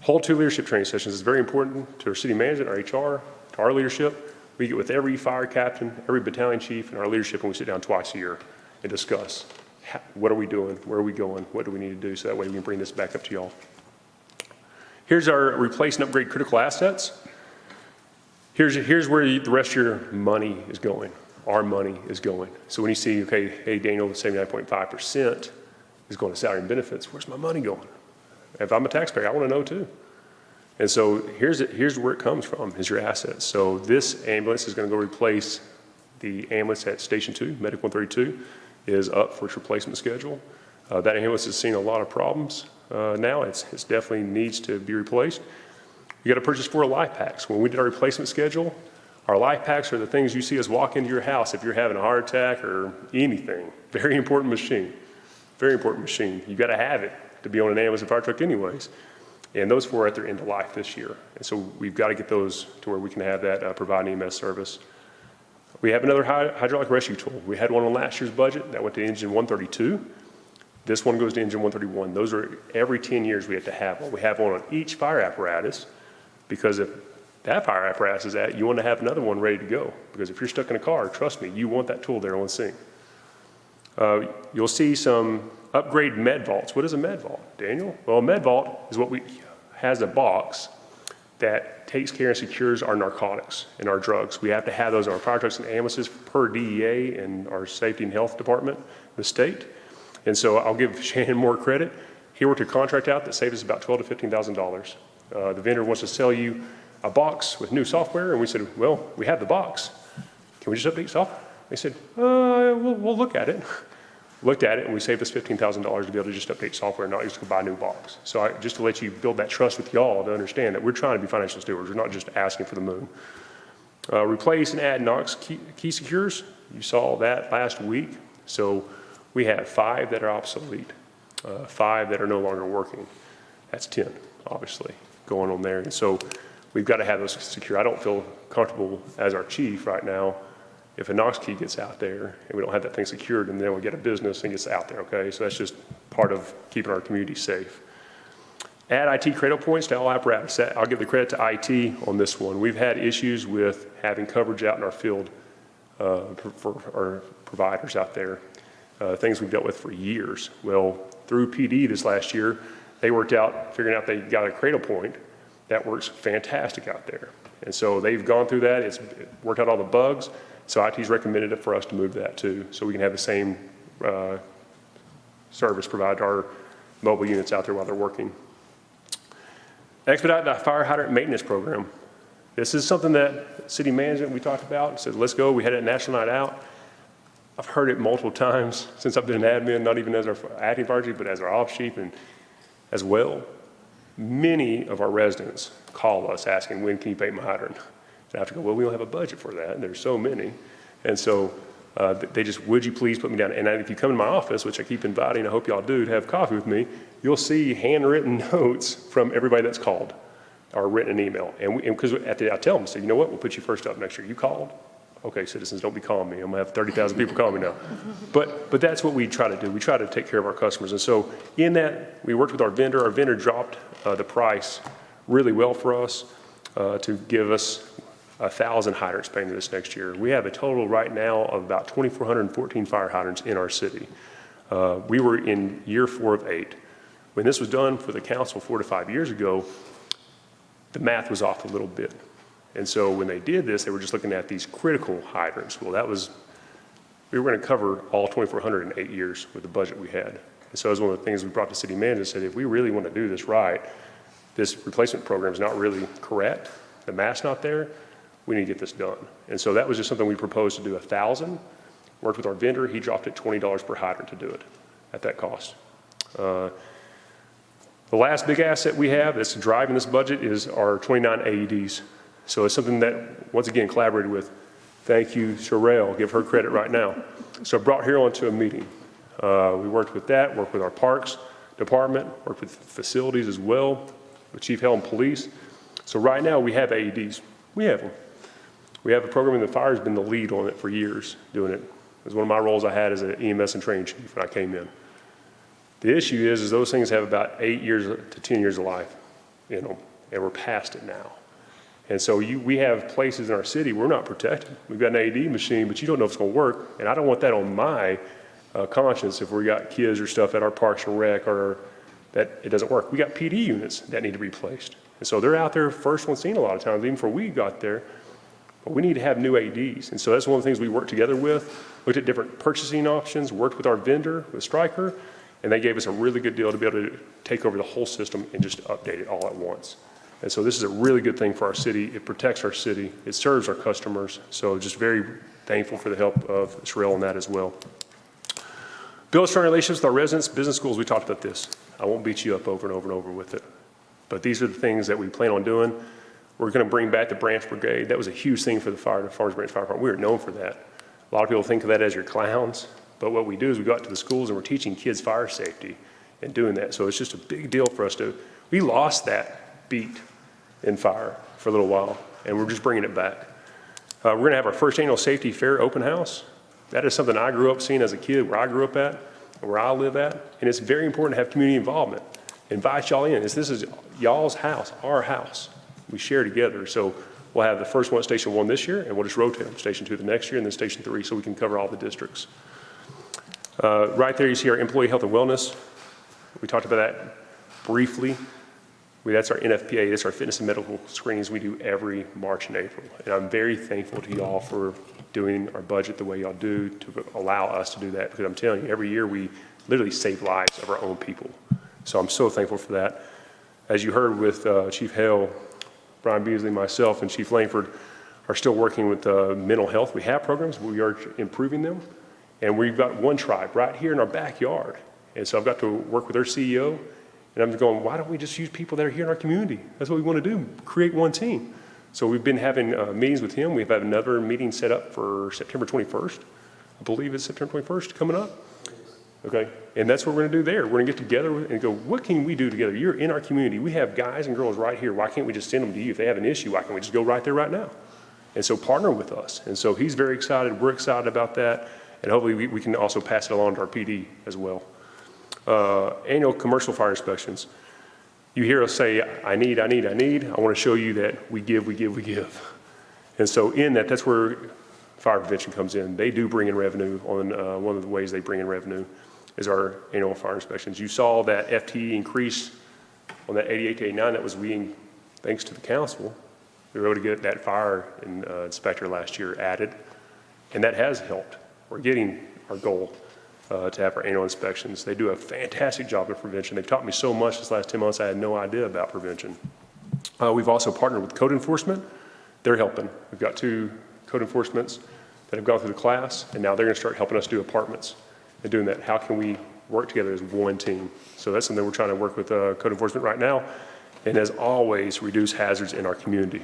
Speaker 6: Hold 2 leadership training sessions is very important to our city management, our HR, to our leadership. We get with every fire captain, every battalion chief, and our leadership, and we sit down twice a year and discuss what are we doing, where are we going, what do we need to do, so that way we can bring this back up to y'all. Here's our replace and upgrade critical assets. Here's where the rest of your money is going. Our money is going. So when you see, okay, hey, Daniel, 79.5% is going to salary and benefits, where's my money going? If I'm a taxpayer, I want to know too. And so here's where it comes from, is your assets. So this ambulance is going to go replace the ambulance at Station 2, Medic 132, is up for its replacement schedule. That ambulance has seen a lot of problems now. It's definitely needs to be replaced. You got to purchase 4 life packs. When we did our replacement schedule, our life packs are the things you see us walk into your house if you're having a heart attack or anything. Very important machine. Very important machine. You got to have it to be on an ambulance and fire truck anyways. And those 4 are at their end of life this year. And so we've got to get those to where we can have that provide EMS service. We have another hydraulic rescue tool. We had one on last year's budget that went to engine 132. This one goes to engine 131. Those are every 10 years we have to have one. We have one on each fire apparatus because if that fire apparatus is at, you want to have another one ready to go. Because if you're stuck in a car, trust me, you want that tool there on scene. You'll see some upgrade med vaults. What is a med vault, Daniel? Well, a med vault is what has a box that takes care and secures our narcotics and our drugs. We have to have those on our fire trucks and ambulances per DEA and our safety and health department, the state. And so I'll give Shannon more credit. He worked a contract out that saved us about $12,000 to $15,000. The vendor wants to sell you a box with new software, and we said, well, we have the box. Can we just update software? They said, we'll look at it. Looked at it, and we saved us $15,000 to be able to just update software and not just go buy a new box. So just to let you build that trust with y'all to understand that we're trying to be financial stewards. We're not just asking for the moon. Replace and add Knox key secures. You saw that last week. So we have 5 that are obsolete, 5 that are no longer working. That's 10, obviously, going on there. And so we've got to have those secure. I don't feel comfortable as our chief right now if a Knox key gets out there and we don't have that thing secured and then we get a business and gets out there, okay? So that's just part of keeping our community safe. Add IT cradle points to all apparatus. I'll give the credit to IT on this one. We've had issues with having coverage out in our field for our providers out there, things we've dealt with for years. Well, through PD this last year, they worked out, figuring out they got a cradle point that works fantastic out there. And so they've gone through that, it's worked out all the bugs, so IT's recommended it for us to move to that too, so we can have the same service provided to our mobile units out there while they're working. Expedite the fire hydrant maintenance program. This is something that city management we talked about, said let's go, we had a national night out. I've heard it multiple times since I've been an admin, not even as our acting fire chief, but as our ops chief and as well. Many of our residents call us asking, when can you paint my hydrant? And I have to go, well, we don't have a budget for that. And there's so many. And so they just, would you please put me down? And if you come in my office, which I keep inviting, I hope y'all do, to have coffee with me, you'll see handwritten notes from everybody that's called or written an email. And because I tell them, I say, you know what, we'll put you first up next year. You called? Okay, citizens, don't be calling me. I'm gonna have 30,000 people call me now. But that's what we try to do. We try to take care of our customers. And so in that, we worked with our vendor. Our vendor dropped the price really well for us to give us 1,000 hydrants painted this next year. We have a total right now of about 2,414 fire hydrants in our city. We were in year 4 of 8. When this was done for the council 4 to 5 years ago, the math was off a little bit. And so when they did this, they were just looking at these critical hydrants. Well, we were going to cover all 2,400 in 8 years with the budget we had. And so it was one of the things we brought to city manager and said, if we really want to do this right, this replacement program is not really correct. The math's not there. We need to get this done. And so that was just something we proposed to do 1,000. Worked with our vendor. He dropped it $20 per hydrant to do it at that cost. The last big asset we have that's driving this budget is our 29 AEDs. So it's something that, once again, collaborated with. Thank you, Sherelle, give her credit right now. So I brought her onto a meeting. We worked with that, worked with our parks department, worked with facilities as well, with Chief Hell and Police. So right now we have AEDs. We have them. We have a program and the fire's been the lead on it for years, doing it. It was one of my roles I had as an EMS and training chief when I came in. The issue is those things have about 8 years to 10 years of life in them, and we're past it now. And so we have places in our city we're not protected. We've got an AED machine, but you don't know if it's going to work. And I don't want that on my conscience if we got kids or stuff at our parks and rec or that it doesn't work. We got PD units that need to be replaced. And so they're out there first on scene a lot of times, even before we got there. But we need to have new AEDs. And so that's one of the things we worked together with, looked at different purchasing options, worked with our vendor, with Stryker, and they gave us a really good deal to be able to take over the whole system and just update it all at once. And so this is a really good thing for our city. It protects our city. It serves our customers. So just very thankful for the help of Sherelle on that as well. Build strong relationships with our residents, business schools, we talked about this. I won't beat you up over and over and over with it. But these are the things that we plan on doing. We're going to bring back the branch brigade. That was a huge thing for the Farmers Branch Fire Department. We were known for that. A lot of people think of that as your clowns, but what we do is we go out to the schools and we're teaching kids fire safety and doing that. So it's just a big deal for us we lost that beat in fire for a little while, and we're just bringing it back. We're going to have our first annual safety fair open house. That is something I grew up seeing as a kid, where I grew up at, where I live at, and it's very important to have community involvement. Invite y'all in. This is y'all's house, our house. We share together. So we'll have the first one at Station 1 this year, and we'll just rotate them, Station 2 the next year, and then Station 3, so we can cover all the districts. Right there you see our employee health and wellness. We talked about that briefly. That's our NFPA, that's our fitness and medical screenings we do every March and April. And I'm very thankful to y'all for doing our budget the way y'all do to allow us to do that, because I'm telling you, every year we literally save lives of our own people. So I'm so thankful for that. As you heard with Chief Hale, Brian Beasley, myself, and Chief Langford are still working with mental health. We have programs, but we are improving them. And we've got one tribe right here in our backyard. And so I've got to work with their CEO, and I'm going, why don't we just use people that are here in our community? That's what we want to do, create one team. So we've been having meetings with him. We've had another meeting set up for September 21st. I believe it's September 21st coming up. Okay, and that's what we're going to do there. We're going to get together and go, what can we do together? You're in our community. We have guys and girls right here. Why can't we just send them to you? If they have an issue, why can't we just go right there right now? And so partner with us. And so he's very excited. We're excited about that. And hopefully we can also pass it along to our PD as well. Annual commercial fire inspections. You hear us say, I need. I want to show you that we give. And so in that, that's where fire prevention comes in. They do bring in revenue. On one of the ways they bring in revenue is our annual fire inspections. You saw that FTE increase on that 88 to 89. That was thanks to the council. We were able to get that fire inspector last year added, and that has helped. We're getting our goal to have our annual inspections. They do a fantastic job of prevention. They've taught me so much this last 10 months, I had no idea about prevention. We've also partnered with code enforcement. They're helping. We've got 2 code enforcements that have gone through the class, and now they're going to start helping us do apartments and doing that. How can we work together as one team? So that's something we're trying to work with code enforcement right now, and as always, reduce hazards in our community.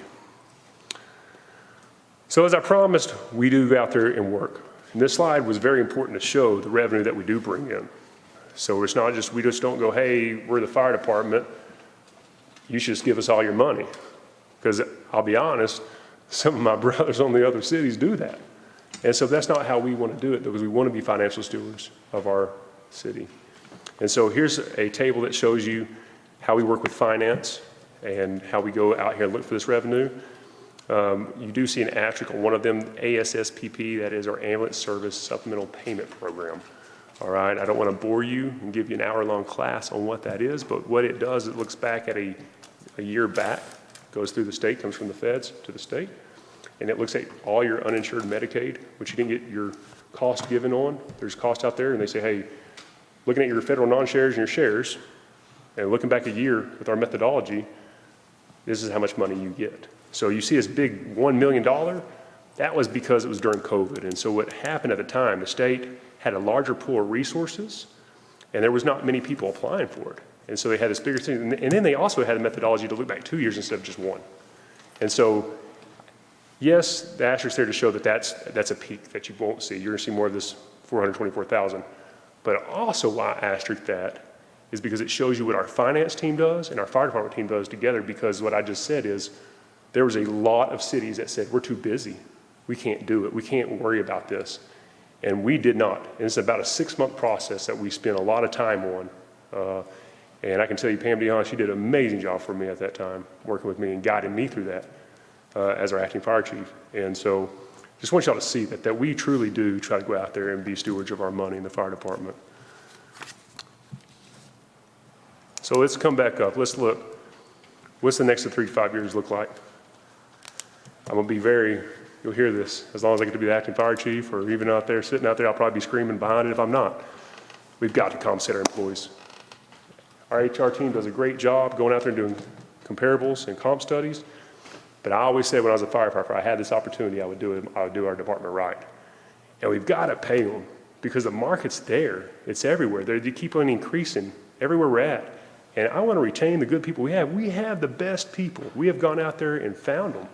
Speaker 6: So as I promised, we do go out there and work. And this slide was very important to show the revenue that we do bring in. So it's not just, we just don't go, hey, we're the fire department, you should just give us all your money. Because I'll be honest, some of my brothers on the other cities do that. And so that's not how we want to do it, because we want to be financial stewards of our city. And so here's a table that shows you how we work with finance and how we go out here and look for this revenue. You do see an asterisk on one of them, ASSPP, that is our Ambulance Service Supplemental Payment Program. All right, I don't want to bore you and give you an hour-long class on what that is, but what it does, it looks back at a year back, goes through the state, comes from the feds to the state, and it looks at all your uninsured Medicaid, which you didn't get your cost given on. There's cost out there, and they say, hey, looking at your federal non-shares and your shares, and looking back a year with our methodology, this is how much money you get. So you see this big $1 million, that was because it was during COVID. And so what happened at the time, the state had a larger pool of resources, and there was not many people applying for it. And so they had this bigger thing. And then they also had a methodology to look back 2 years instead of just 1. And so, yes, the asterisk there to show that that's a peak that you won't see. You're gonna see more of this 424,000. But also why I asterisk that is because it shows you what our finance team does and our fire department team does together, because what I just said is, there was a lot of cities that said, we're too busy. We can't do it. We can't worry about this. And we did not. And it's about a 6-month process that we spent a lot of time on. And I can tell you, Pam Dion, she did an amazing job for me at that time, working with me and guiding me through that as our acting fire chief. And so just want y'all to see that we truly do try to go out there and be stewards of our money in the fire department. So let's come back up. Let's look. What's the next 3 to 5 years look like? I'm gonna be you'll hear this, as long as I get to be the acting fire chief, or even out there, sitting out there, I'll probably be screaming behind it if I'm not. We've got to compensate our employees. Our HR team does a great job going out there and doing comparables and comp studies, but I always said when I was a firefighter, if I had this opportunity, I would do our department right. And we've got to pay them because the market's there. It's everywhere. They keep on increasing everywhere we're at. And I want to retain the good people we have. We have the best people. We have gone out there and found them,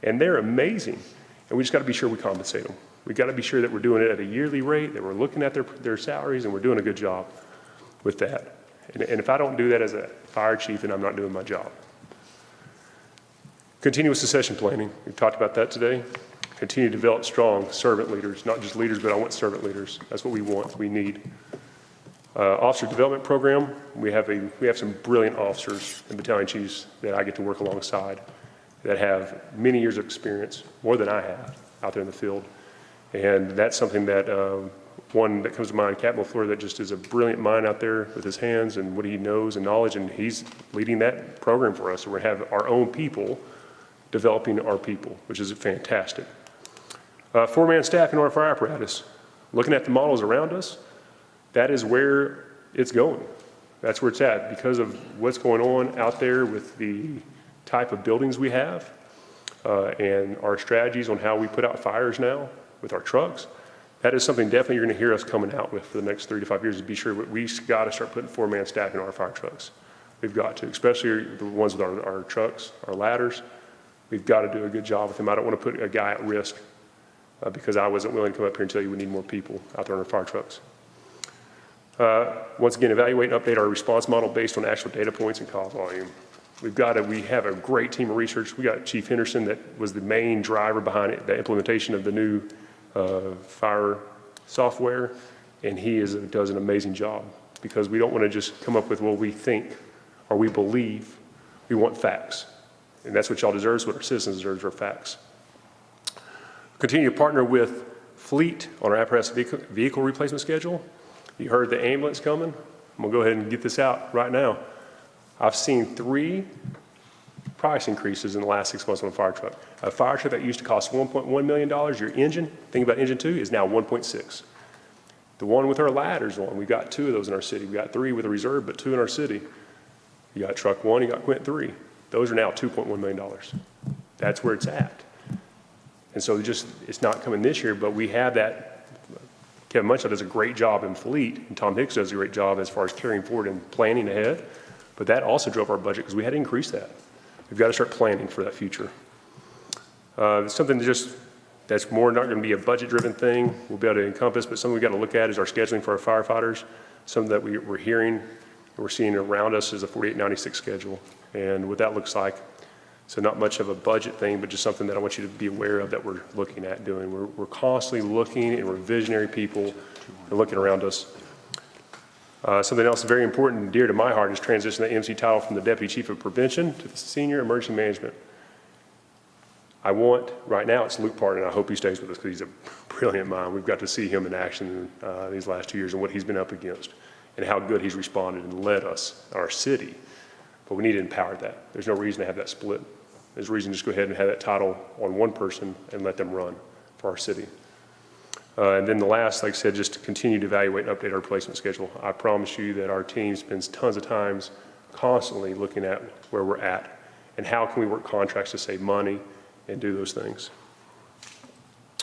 Speaker 6: and they're amazing. And we just got to be sure we compensate them. We got to be sure that we're doing it at a yearly rate, that we're looking at their salaries, and we're doing a good job with that. And if I don't do that as a fire chief, then I'm not doing my job. Continuous succession planning. We've talked about that today. Continue to develop strong servant leaders, not just leaders, but I want servant leaders. That's what we want, we need. Officer development program. We have some brilliant officers and battalion chiefs that I get to work alongside that have many years of experience, more than I have, out there in the field. And that's something that, one that comes to mind, Captain LaFleur, that just is a brilliant mind out there with his hands and what he knows and knowledge, and he's leading that program for us. So we're going to have our own people developing our people, which is fantastic. Four-man staff in our fire apparatus. Looking at the models around us, that is where it's going. That's where it's at because of what's going on out there with the type of buildings we have and our strategies on how we put out fires now with our trucks. That is something definitely you're going to hear us coming out with for the next 3 to 5 years, to be sure we've got to start putting four-man staff in our fire trucks. We've got to, especially the ones with our trucks, our ladders. We've got to do a good job with them. I don't want to put a guy at risk because I wasn't willing to come up here and tell you we need more people out there on our fire trucks. Once again, evaluate and update our response model based on actual data points and call volume. We have a great team of research. We got Chief Henderson that was the main driver behind it, the implementation of the new fire software, and he does an amazing job because we don't want to just come up with what we think or we believe. We want facts, and that's what y'all deserve, is what our citizens deserve, are facts. Continue to partner with fleet on our apparatus vehicle replacement schedule. You heard the ambulance coming. I'm gonna go ahead and get this out right now. I've seen 3 price increases in the last 6 months on a fire truck. A fire truck that used to cost $1.1 million, your engine, think about engine 2, is now 1.6. The one with our ladders on, we've got 2 of those in our city. We got 3 with a reserve, but 2 in our city. You got truck 1, you got Quint 3. Those are now $2.1 million. That's where it's at. And so it's not coming this year, but we have that. Kevin Munchell does a great job in fleet, and Tom Hicks does a great job as far as carrying forward and planning ahead. But that also drove our budget because we had to increase that. We've got to start planning for that future. Something that's more not going to be a budget-driven thing we'll be able to encompass, but something we've got to look at is our scheduling for our firefighters. Something that we're hearing and we're seeing around us is a 4896 schedule and what that looks like. So not much of a budget thing, but just something that I want you to be aware of that we're looking at doing. We're constantly looking, and we're visionary people and looking around us. Something else very important and dear to my heart is transitioning the MC title from the Deputy Chief of Prevention to the Senior Emergency Management. Right now it's Luke Parton, and I hope he stays with us because he's a brilliant mind. We've got to see him in action these last 2 years and what he's been up against and how good he's responded and led us, our city. But we need to empower that. There's no reason to have that split. There's a reason to just go ahead and have that title on one person and let them run for our city. And then the last, like I said, just to continue to evaluate and update our replacement schedule. I promise you that our team spends tons of times constantly looking at where we're at and how can we work contracts to save money and do those things.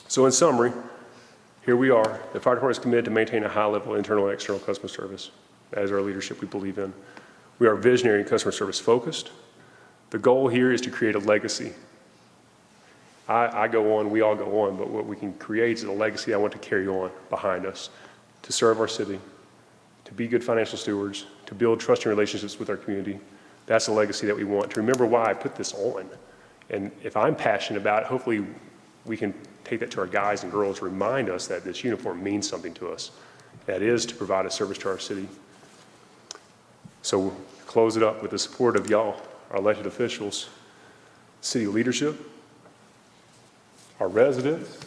Speaker 6: So in summary, here we are. The fire department is committed to maintain a high level of internal and external customer service as our leadership we believe in. We are visionary and customer service focused. The goal here is to create a legacy. I go on, we all go on, but what we can create is a legacy I want to carry on behind us, to serve our city, to be good financial stewards, to build trusting relationships with our community. That's a legacy that we want, to remember why I put this on. And if I'm passionate about it, hopefully we can take that to our guys and girls, remind us that this uniform means something to us. That is to provide a service to our city. So we'll close it up with the support of y'all, our elected officials, city leadership, our residents.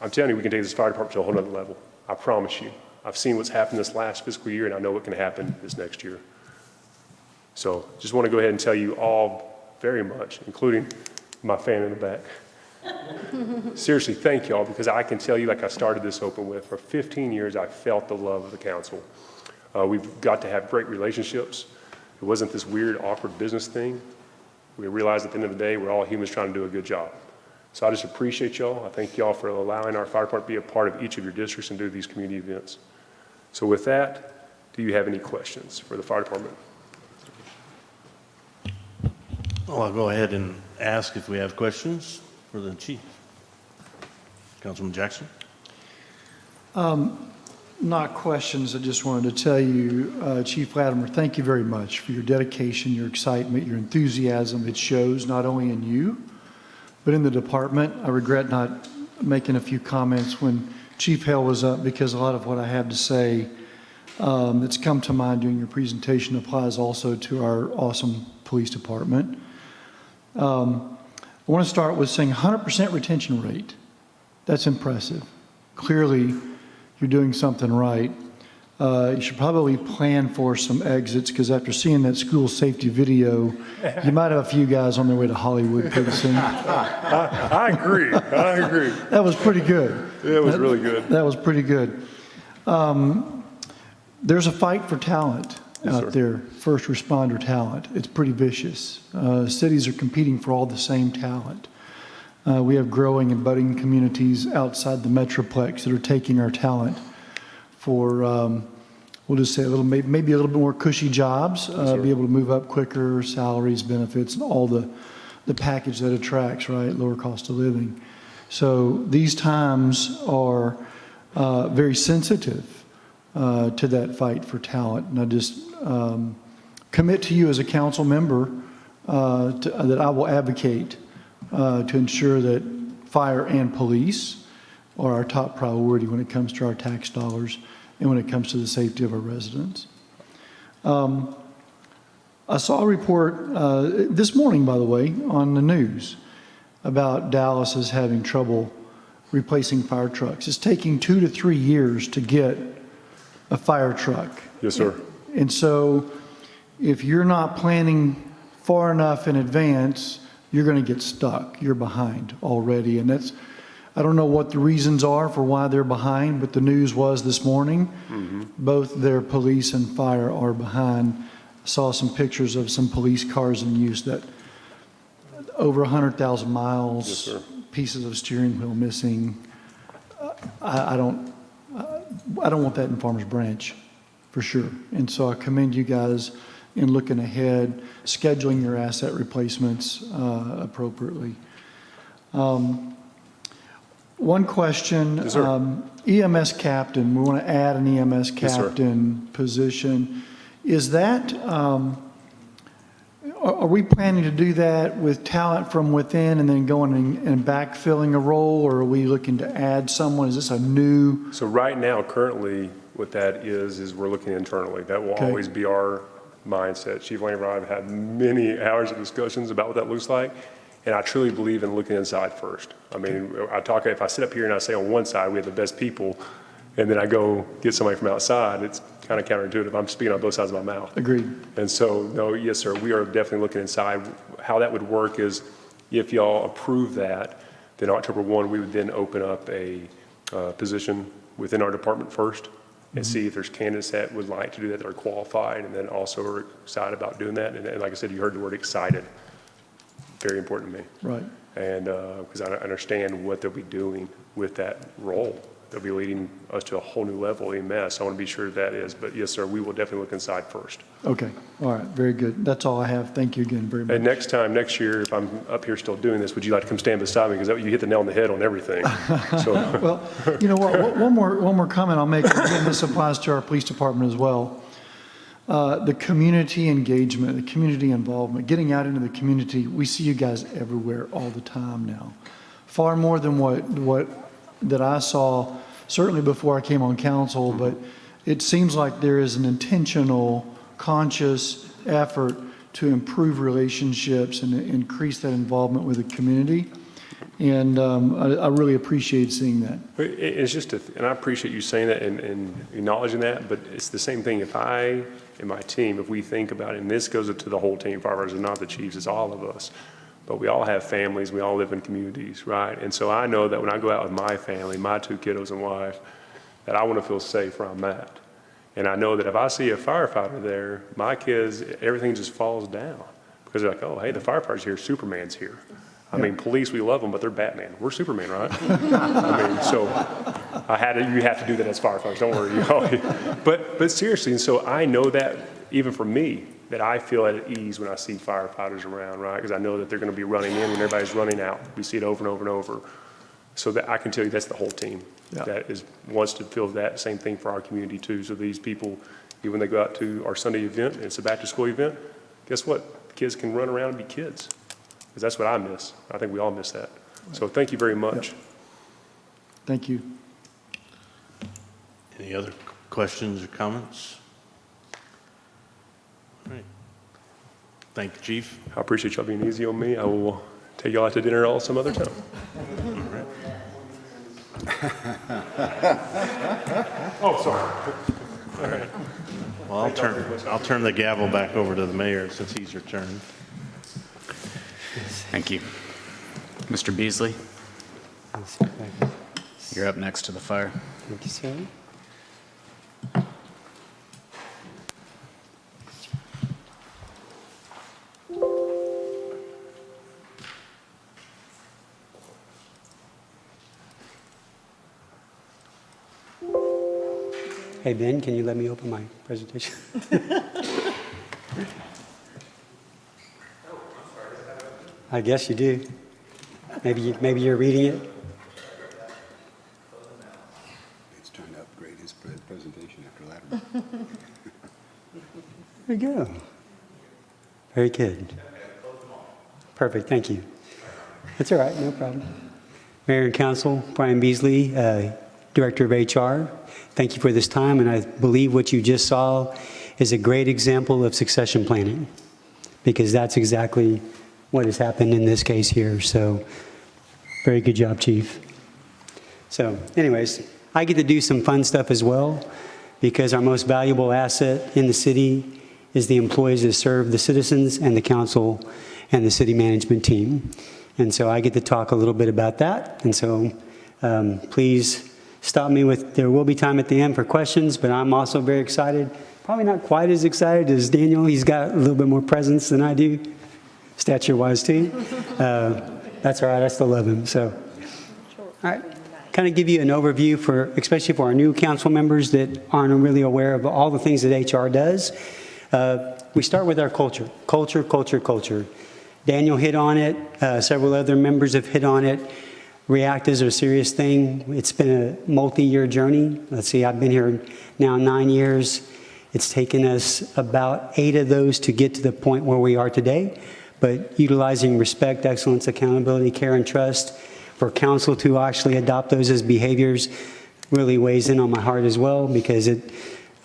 Speaker 6: I'm telling you, we can take this fire department to a whole nother level. I promise you. I've seen what's happened this last fiscal year, and I know what can happen this next year. So just want to go ahead and tell you all very much, including my fan in the back. Seriously, thank y'all, because I can tell you, like I started this open with, for 15 years, I felt the love of the council. We've got to have great relationships. It wasn't this weird, awkward business thing. We realized at the end of the day, we're all humans trying to do a good job. So I just appreciate y'all. I thank y'all for allowing our fire department to be a part of each of your districts and do these community events. So with that, do you have any questions for the fire department?
Speaker 1: Well, I'll go ahead and ask if we have questions for the chief. Councilman Jackson?
Speaker 5: Not questions, I just wanted to tell you, Chief Latimer, thank you very much for your dedication, your excitement, your enthusiasm. It shows not only in you, but in the department. I regret not making a few comments when Chief Hale was up, because a lot of what I have to say that's come to mind during your presentation applies also to our awesome police department. I want to start with saying 100% retention rate. That's impressive. Clearly, you're doing something right. You should probably plan for some exits, because after seeing that school safety video, you might have a few guys on their way to Hollywood pretty soon.
Speaker 6: I agree. I agree.
Speaker 5: That was pretty good.
Speaker 6: It was really good.
Speaker 5: That was pretty good. There's a fight for talent out there, first responder talent. It's pretty vicious. Cities are competing for all the same talent. We have growing and budding communities outside the Metroplex that are taking our talent for, we'll just say maybe a little bit more cushy jobs, be able to move up quicker, salaries, benefits, and all the package that attracts, right, lower cost of living. So these times are very sensitive to that fight for talent. And I just commit to you as a council member that I will advocate to ensure that fire and police are our top priority when it comes to our tax dollars and when it comes to the safety of our residents. I saw a report this morning, by the way, on the news about Dallas is having trouble replacing fire trucks. It's taking 2 to 3 years to get a fire truck.
Speaker 6: Yes, sir.
Speaker 5: And so if you're not planning far enough in advance, you're going to get stuck. You're behind already. And that's, I don't know what the reasons are for why they're behind, but the news was this morning, both their police and fire are behind. I saw some pictures of some police cars in use that over 100,000 miles,
Speaker 6: Yes, sir.
Speaker 5: pieces of steering wheel missing. I don't want that in Farmers Branch, for sure. And so I commend you guys in looking ahead, scheduling your asset replacements appropriately. One question,
Speaker 6: Yes, sir.
Speaker 5: EMS captain, we want to add an EMS
Speaker 6: Yes, sir.
Speaker 5: captain position. Is that, are we planning to do that with talent from within and then going and backfilling a role, or are we looking to add someone? Is this a new?
Speaker 6: So right now, currently, what that is we're looking internally. That will
Speaker 5: Okay.
Speaker 6: always be our mindset. Chief Lane and I have had many hours of discussions about what that looks like, and I truly believe in looking inside first. I mean, if I sit up here and I say on one side we have the best people, and then I go get somebody from outside, it's kind of counterintuitive. I'm speaking on both sides of my mouth.
Speaker 5: Agreed.
Speaker 6: And so, no, yes, sir, we are definitely looking inside. How that would work is if y'all approve that, then October 1, we would then open up a position within our department first and see if there's candidates that would like to do that are qualified, and then also are excited about doing that. And like I said, you heard the word excited. Very important to me.
Speaker 5: Right.
Speaker 6: And because I understand what they'll be doing with that role. They'll be leading us to a whole new level in EMS. I want to be sure that is. But yes, sir, we will definitely look inside first.
Speaker 5: Okay. All right. Very good. That's all I have. Thank you again very much.
Speaker 6: And next year, if I'm up here still doing this, would you like to come stand beside me? Because you hit the nail on the head on everything. So,
Speaker 5: Well, you know what? One more comment I'll make. Again, this applies to our police department as well. The community engagement, the community involvement, getting out into the community. We see you guys everywhere all the time now. Far more than what that I saw, certainly before I came on council, but it seems like there is an intentional, conscious effort to improve relationships and increase that involvement with the community. And I really appreciate seeing that.
Speaker 6: it's just, and I appreciate you saying that and acknowledging that, but it's the same thing if I and my team, if we think about it, and this goes to the whole team, firefighters, and not the chiefs, it's all of us. But we all have families, we all live in communities, right? And so I know that when I go out with my family, my 2 kiddos and wife, that I want to feel safe where I'm at. And I know that if I see a firefighter there, my kids, everything just falls down. Because they're like, oh, hey, the firefighter's here, Superman's here. I mean, police, we love them, but they're Batman. We're Superman, right? I mean, so you have to do that as firefighters, don't worry. You know? But seriously, and so I know that even for me, that I feel at ease when I see firefighters around, right? Because I know that they're going to be running in when everybody's running out. We see it over and over and over. So that I can tell you that's the whole team that wants to feel that same thing for our community too. So these people, even when they go out to our Sunday event, and it's a back to school event, guess what? Kids can run around and be kids. Because that's what I miss. I think we all miss that. So thank you very much.
Speaker 5: Yep. Thank you.
Speaker 1: Any other questions or comments? All right. Thank you, Chief.
Speaker 6: I appreciate y'all being easy on me. I will take y'all out to dinner all some other time. Oh, sorry.
Speaker 1: All right. Well, I'll turn the gavel back over to the mayor since he's returned.
Speaker 7: Thank you. Mr. Beasley, you're up next to the fire.
Speaker 8: Thank you, sir. Hey, Ben, can you let me open my presentation? I guess you do. Maybe you're reading it.
Speaker 9: He's trying to upgrade his presentation after Latimer.
Speaker 8: There you go. Very good. Perfect, thank you. That's all right, no problem. Mayor and Council, Brian Beasley, Director of HR, thank you for this time, and I believe what you just saw is a great example of succession planning, because that's exactly what has happened in this case here. So, very good job, Chief. So, anyways, I get to do some fun stuff as well, because our most valuable asset in the city is the employees that serve the citizens and the council and the city management team. And so I get to talk a little bit about that. And so please stop me there will be time at the end for questions, but I'm also very excited. Probably not quite as excited as Daniel. He's got a little bit more presence than I do, stature-wise too. That's all right, I still love him. So, all right, kind of give you an overview especially for our new council members that aren't really aware of all the things that HR does. We start with our culture. Culture. Daniel hit on it. Several other members have hit on it. React is a serious thing. It's been a multi-year journey. Let's see, I've been here now 9 years. It's taken us about 8 of those to get to the point where we are today. But utilizing respect, excellence, accountability, care, and trust for council to actually adopt those as behaviors really weighs in on my heart as well, because it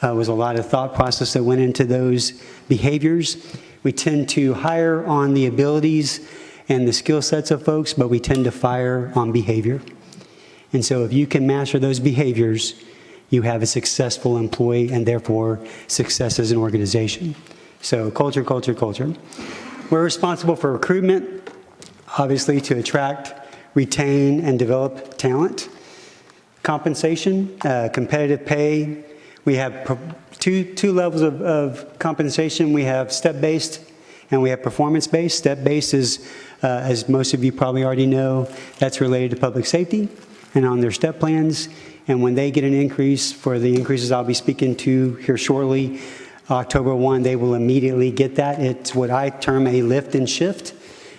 Speaker 8: was a lot of thought process that went into those behaviors. We tend to hire on the abilities and the skill sets of folks, but we tend to fire on behavior. And so if you can master those behaviors, you have a successful employee and therefore success as an organization. So culture. We're responsible for recruitment, obviously to attract, retain, and develop talent. Compensation, competitive pay. We have two levels of compensation. We have step-based and we have performance-based. Step-based is, as most of you probably already know, that's related to public safety and on their step plans. And when they get an increase, for the increases I'll be speaking to here shortly, October 1, they will immediately get that. It's what I term a lift and shift.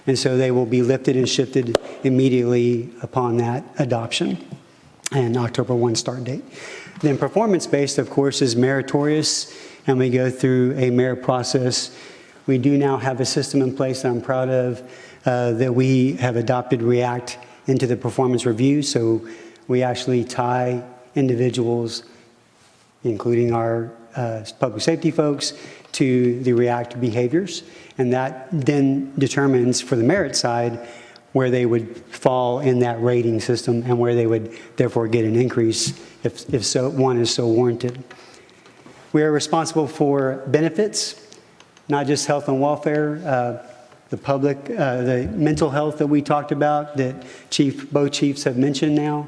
Speaker 8: And so they will be lifted and shifted immediately upon that adoption and October 1 start date. Then performance-based, of course, is meritorious, and we go through a merit process. We do now have a system in place that I'm proud of, that we have adopted React into the performance review. So we actually tie individuals, including our public safety folks, to the React behaviors. And that then determines, for the merit side, where they would fall in that rating system and where they would therefore get an increase if so one is so warranted. We are responsible for benefits, not just health and welfare, the public, the mental health that we talked about that both chiefs have mentioned now.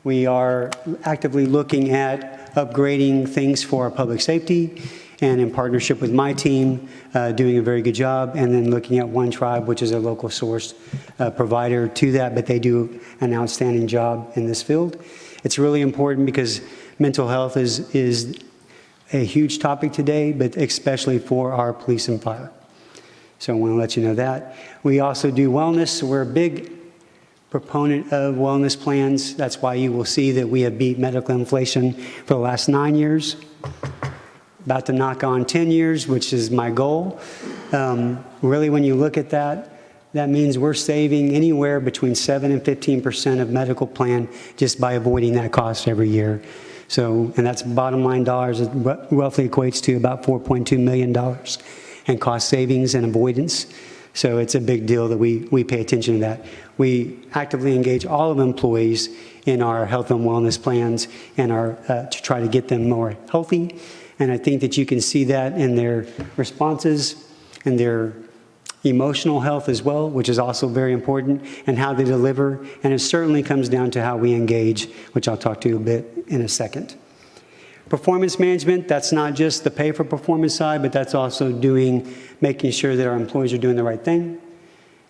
Speaker 8: We are actively looking at upgrading things for our public safety and in partnership with my team, doing a very good job, and then looking at One Tribe, which is a local source provider to that, but they do an outstanding job in this field. It's really important because mental health is a huge topic today, but especially for our police and fire. So I want to let you know that. We also do wellness. We're a big proponent of wellness plans. That's why you will see that we have beat medical inflation for the last 9 years. About to knock on 10 years, which is my goal. Really, when you look at that, that means we're saving anywhere between 7 and 15% of medical plan just by avoiding that cost every year. So, and that's bottom line dollars. It roughly equates to about $4.2 million in cost savings and avoidance. So it's a big deal that we pay attention to that. We actively engage all of employees in our health and wellness plans and to try to get them more healthy. And I think that you can see that in their responses and their emotional health as well, which is also very important, and how they deliver. And it certainly comes down to how we engage, which I'll talk to you a bit in a second. Performance management, that's not just the pay for performance side, but that's also making sure that our employees are doing the right thing,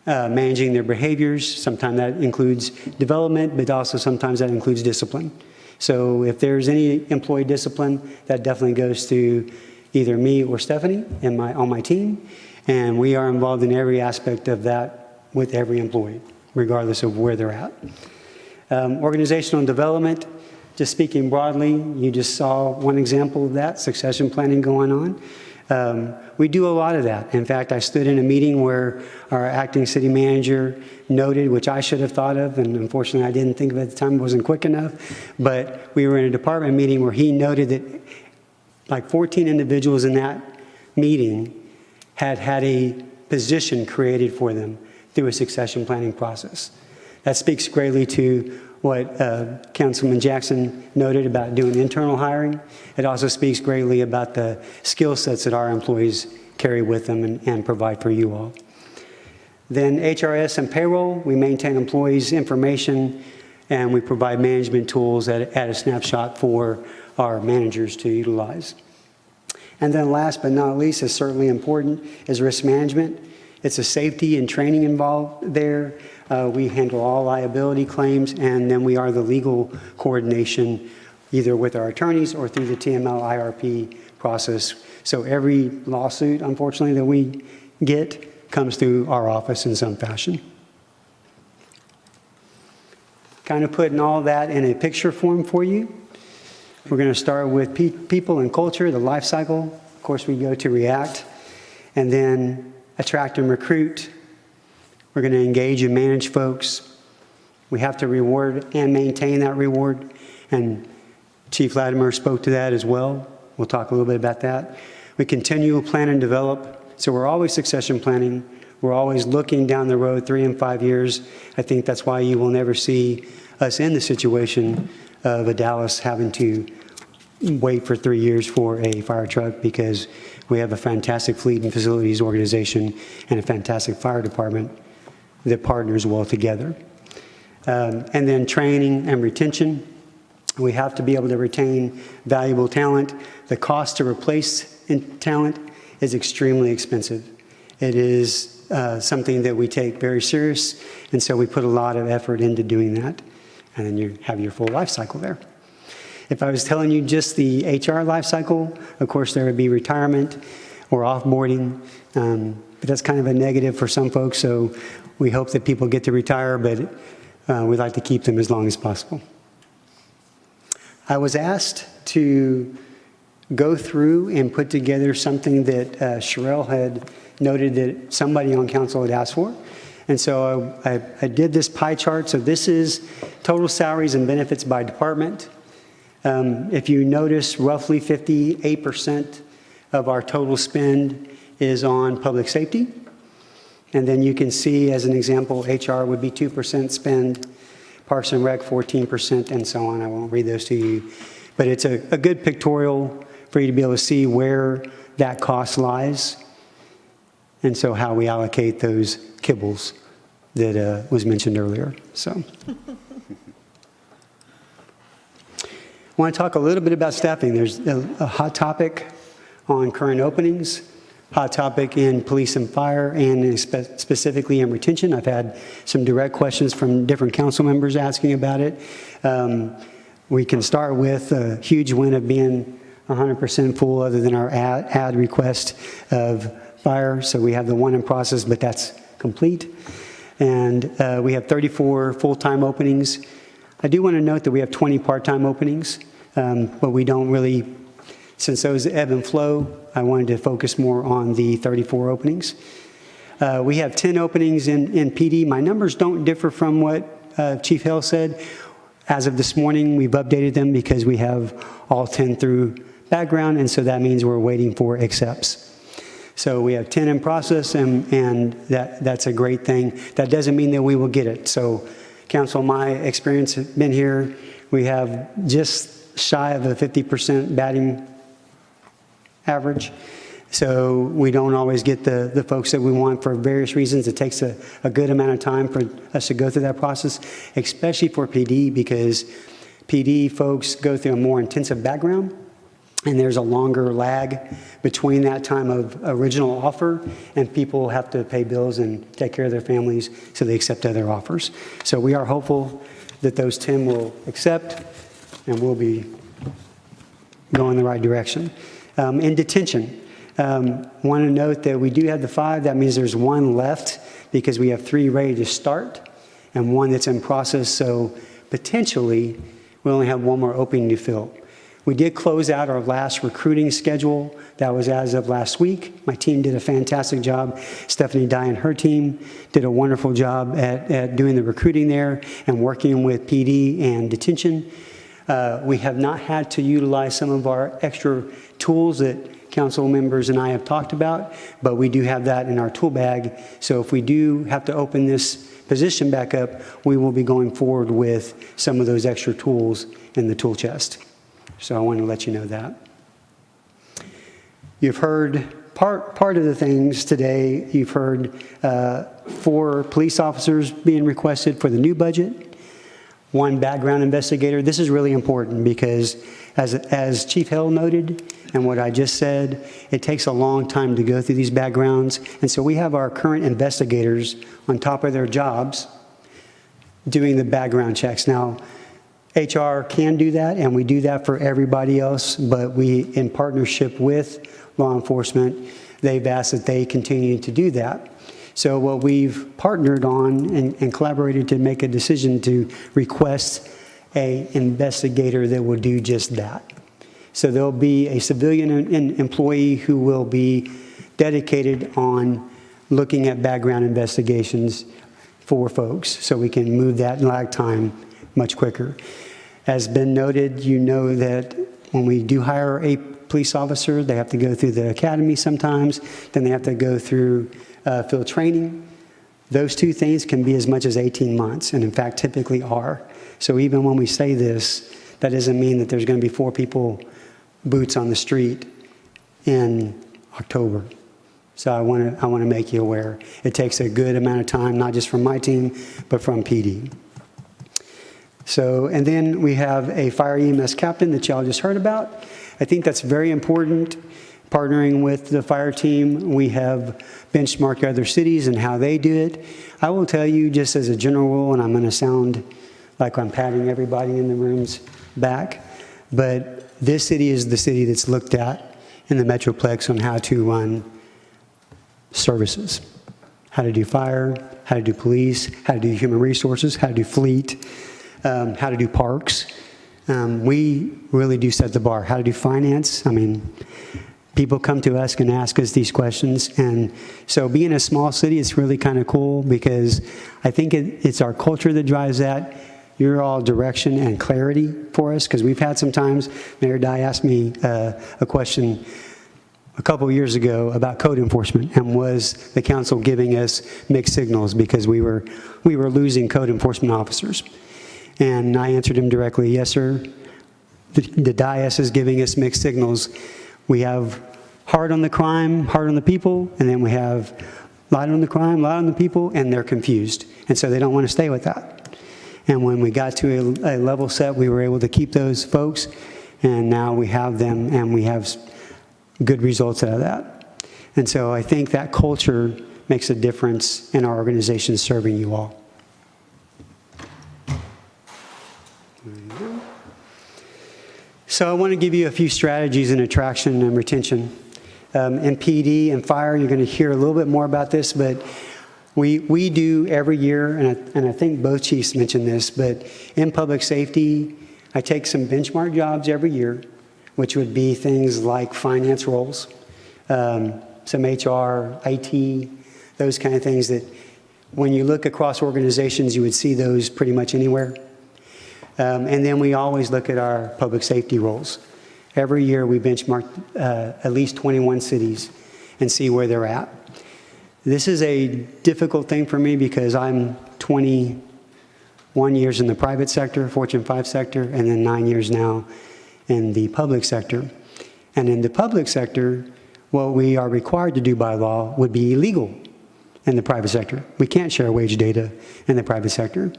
Speaker 8: managing their behaviors. Sometimes that includes development, but also sometimes that includes discipline. So if there's any employee discipline, that definitely goes to either me or Stephanie on my team. And we are involved in every aspect of that with every employee, regardless of where they're at. Organizational development, just speaking broadly, you just saw one example of that, succession planning going on. We do a lot of that. In fact, I stood in a meeting where our acting city manager noted, which I should have thought of, and unfortunately I didn't think of it at the time, it wasn't quick enough, but we were in a department meeting where he noted that like 14 individuals in that meeting had a position created for them through a succession planning process. That speaks greatly to what Councilman Jackson noted about doing internal hiring. It also speaks greatly about the skill sets that our employees carry with them and provide for you all. Then HRS and payroll, we maintain employees' information and we provide management tools at a snapshot for our managers to utilize. And then last but not least, is certainly important, is risk management. It's a safety and training involved there. We handle all liability claims, and then we are the legal coordination, either with our attorneys or through the TML IRP process. So every lawsuit, unfortunately, that we get comes through our office in some fashion. Kind of putting all that in a picture form for you. We're going to start with people and culture, the life cycle. Of course, we go to react, and then attract and recruit. We're going to engage and manage folks. We have to reward and maintain that reward, and Chief Latimer spoke to that as well. We'll talk a little bit about that. We continue to plan and develop, so we're always succession planning. We're always looking down the road 3 and 5 years. I think that's why you will never see us in the situation of a Dallas having to wait for 3 years for a fire truck, because we have a fantastic fleet and facilities organization and a fantastic fire department that partners well together. And then training and retention. We have to be able to retain valuable talent. The cost to replace talent is extremely expensive. It is something that we take very serious, and so we put a lot of effort into doing that. And then you have your full life cycle there. If I was telling you just the HR life cycle, of course there would be retirement or offboarding, but that's kind of a negative for some folks, so we hope that people get to retire, but we'd like to keep them as long as possible. I was asked to go through and put together something that Sherelle had noted that somebody on council had asked for. And so I did this pie chart. So this is total salaries and benefits by department. If you notice, roughly 58% of our total spend is on public safety. And then you can see, as an example, HR would be 2% spend, Parks and Rec 14%, and so on. I won't read those to you. But it's a good pictorial for you to be able to see where that cost lies, and so how we allocate those kibbles that was mentioned earlier. So I want to talk a little bit about staffing. There's a hot topic on current openings, hot topic in police and fire, and specifically in retention. I've had some direct questions from different council members asking about it. We can start with a huge win of being 100% full other than our ad request of fire. So we have the one in process, but that's complete. And we have 34 full-time openings. I do want to note that we have 20 part-time openings, but we don't really, since those ebb and flow, I wanted to focus more on the 34 openings. We have 10 openings in PD. My numbers don't differ from what Chief Hale said. As of this morning, we've updated them because we have all 10 through background, and so that means we're waiting for accepts. So we have 10 in process, and that's a great thing. That doesn't mean that we will get it. So, council, my experience has been here. We have just shy of a 50% batting average. So we don't always get the folks that we want for various reasons. It takes a good amount of time for us to go through that process, especially for PD, because PD folks go through a more intensive background, and there's a longer lag between that time of original offer, and people have to pay bills and take care of their families, so they accept other offers. So we are hopeful that those 10 will accept, and we'll be going the right direction. In detention, want to note that we do have the 5. That means there's 1 left because we have 3 ready to start and 1 that's in process. So potentially, we only have 1 more opening to fill. We did close out our last recruiting schedule. That was as of last week. My team did a fantastic job. Stephanie Dye and her team did a wonderful job at doing the recruiting there and working with PD and detention. We have not had to utilize some of our extra tools that council members and I have talked about, but we do have that in our tool bag. So if we do have to open this position back up, we will be going forward with some of those extra tools in the tool chest. So I want to let you know that. You've heard part of the things today. You've heard 4 police officers being requested for the new budget, 1 background investigator. This is really important because as Chief Hill noted, and what I just said, it takes a long time to go through these backgrounds. And so we have our current investigators on top of their jobs doing the background checks. Now, HR can do that, and we do that for everybody else, but we, in partnership with law enforcement, they've asked that they continue to do that. So what we've partnered on and collaborated to make a decision to request an investigator that will do just that. So there'll be a civilian employee who will be dedicated on looking at background investigations for folks, so we can move that lag time much quicker. As been noted, you know that when we do hire a police officer, they have to go through the academy sometimes, then they have to go through field training. Those 2 things can be as much as 18 months, and in fact typically are. So even when we say this, that doesn't mean that there's going to be 4 people boots on the street in October. So I want to make you aware. It takes a good amount of time, not just from my team, but from PD. So, and then we have a fire EMS captain that y'all just heard about. I think that's very important. Partnering with the fire team, we have benchmarked other cities and how they do it. I will tell you, just as a general rule, and I'm going to sound like I'm patting everybody in the room's back, but this city is the city that's looked at in the Metroplex on how to run services, how to do fire, how to do police, how to do human resources, how to do fleet, how to do parks. We really do set the bar. How to do finance. I mean, people come to us and ask us these questions. And so being a small city, it's really kind of cool because I think it's our culture that drives that. You're all direction and clarity for us, because we've had some times, Mayor Dye asked me a question a couple of years ago about code enforcement, and was the council giving us mixed signals because we were losing code enforcement officers. And I answered him directly, yes, sir. The DIAS is giving us mixed signals. We have hard on the crime, hard on the people, and then we have light on the crime, light on the people, and they're confused. And so they don't want to stay with that. And when we got to a level set, we were able to keep those folks, and now we have them, and we have good results out of that. And so I think that culture makes a difference in our organization serving you all. So I want to give you a few strategies in attraction and retention. In PD and fire, you're going to hear a little bit more about this, but we do every year, and I think both chiefs mentioned this, but in public safety, I take some benchmark jobs every year, which would be things like finance roles, some HR, IT, those kind of things that when you look across organizations, you would see those pretty much anywhere. And then we always look at our public safety roles. Every year we benchmark at least 21 cities and see where they're at. This is a difficult thing for me because I'm 21 years in the private sector, Fortune 5 sector, and then 9 years now in the public sector. And in the public sector, what we are required to do by law would be illegal in the private sector. We can't share wage data in the private sector.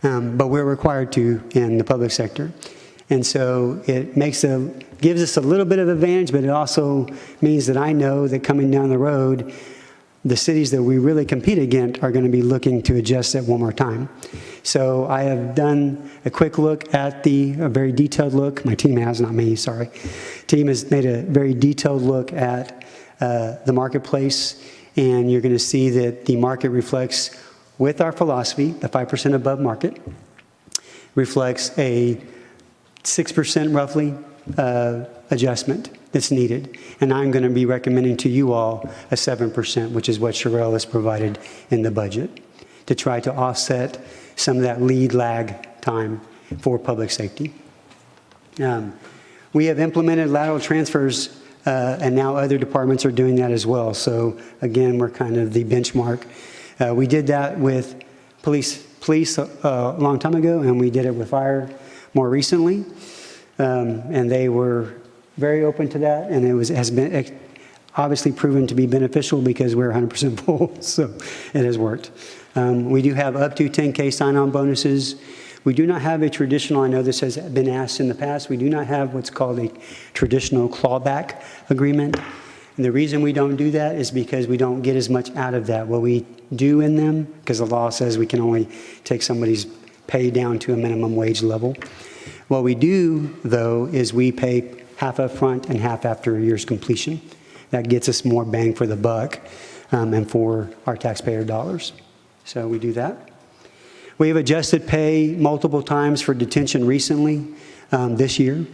Speaker 8: But we're required to in the public sector. And so it gives us a little bit of advantage, but it also means that I know that coming down the road, the cities that we really compete against are going to be looking to adjust it one more time. So I have done a quick look at a very detailed look. My team has, not me, sorry. Team has made a very detailed look at the marketplace, and you're going to see that the market reflects, with our philosophy, the 5% above market, reflects a 6% roughly adjustment that's needed. And I'm going to be recommending to you all a 7%, which is what Sherelle has provided in the budget, to try to offset some of that lead lag time for public safety. We have implemented lateral transfers, and now other departments are doing that as well. So again, we're kind of the benchmark. We did that with police a long time ago, and we did it with fire more recently. And they were very open to that, and has been obviously proven to be beneficial because we're 100% full, so it has worked. We do have up to 10K sign-on bonuses. We do not have a traditional, I know this has been asked in the past, we do not have what's called a traditional clawback agreement. And the reason we don't do that is because we don't get as much out of that. What we do in them, because the law says we can only take somebody's pay down to a minimum wage level. What we do, though, is we pay half up front and half after a year's completion. That gets us more bang for the buck and for our taxpayer dollars. So we do that. We have adjusted pay multiple times for detention recently this year.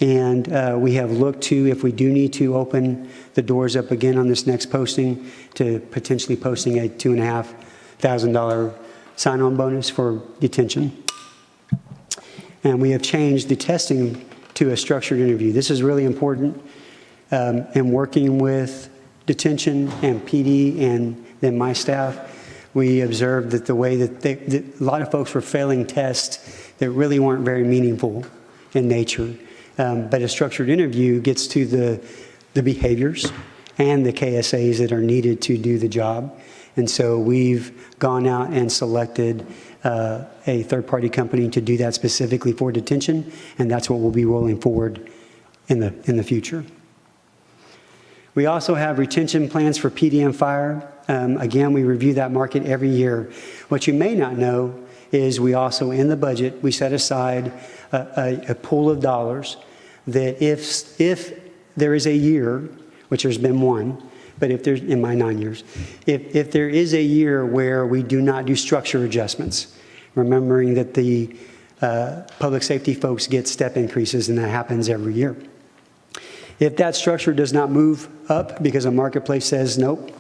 Speaker 8: And we have looked to, if we do need to open the doors up again on this next posting, to potentially posting a $2,500 sign-on bonus for detention. And we have changed the testing to a structured interview. This is really important in working with detention and PD and then my staff. We observed that the way that a lot of folks were failing tests that really weren't very meaningful in nature. But a structured interview gets to the behaviors and the KSAs that are needed to do the job. And so we've gone out and selected a third-party company to do that specifically for detention, and that's what we'll be rolling forward in the future. We also have retention plans for PD and fire. Again, we review that market every year. What you may not know is we also, in the budget, we set aside a pool of dollars that if there is a year, which there's been one, but if there's, in my 9 years, if there is a year where we do not do structure adjustments, remembering that the public safety folks get step increases, and that happens every year. If that structure does not move up because a marketplace says, nope,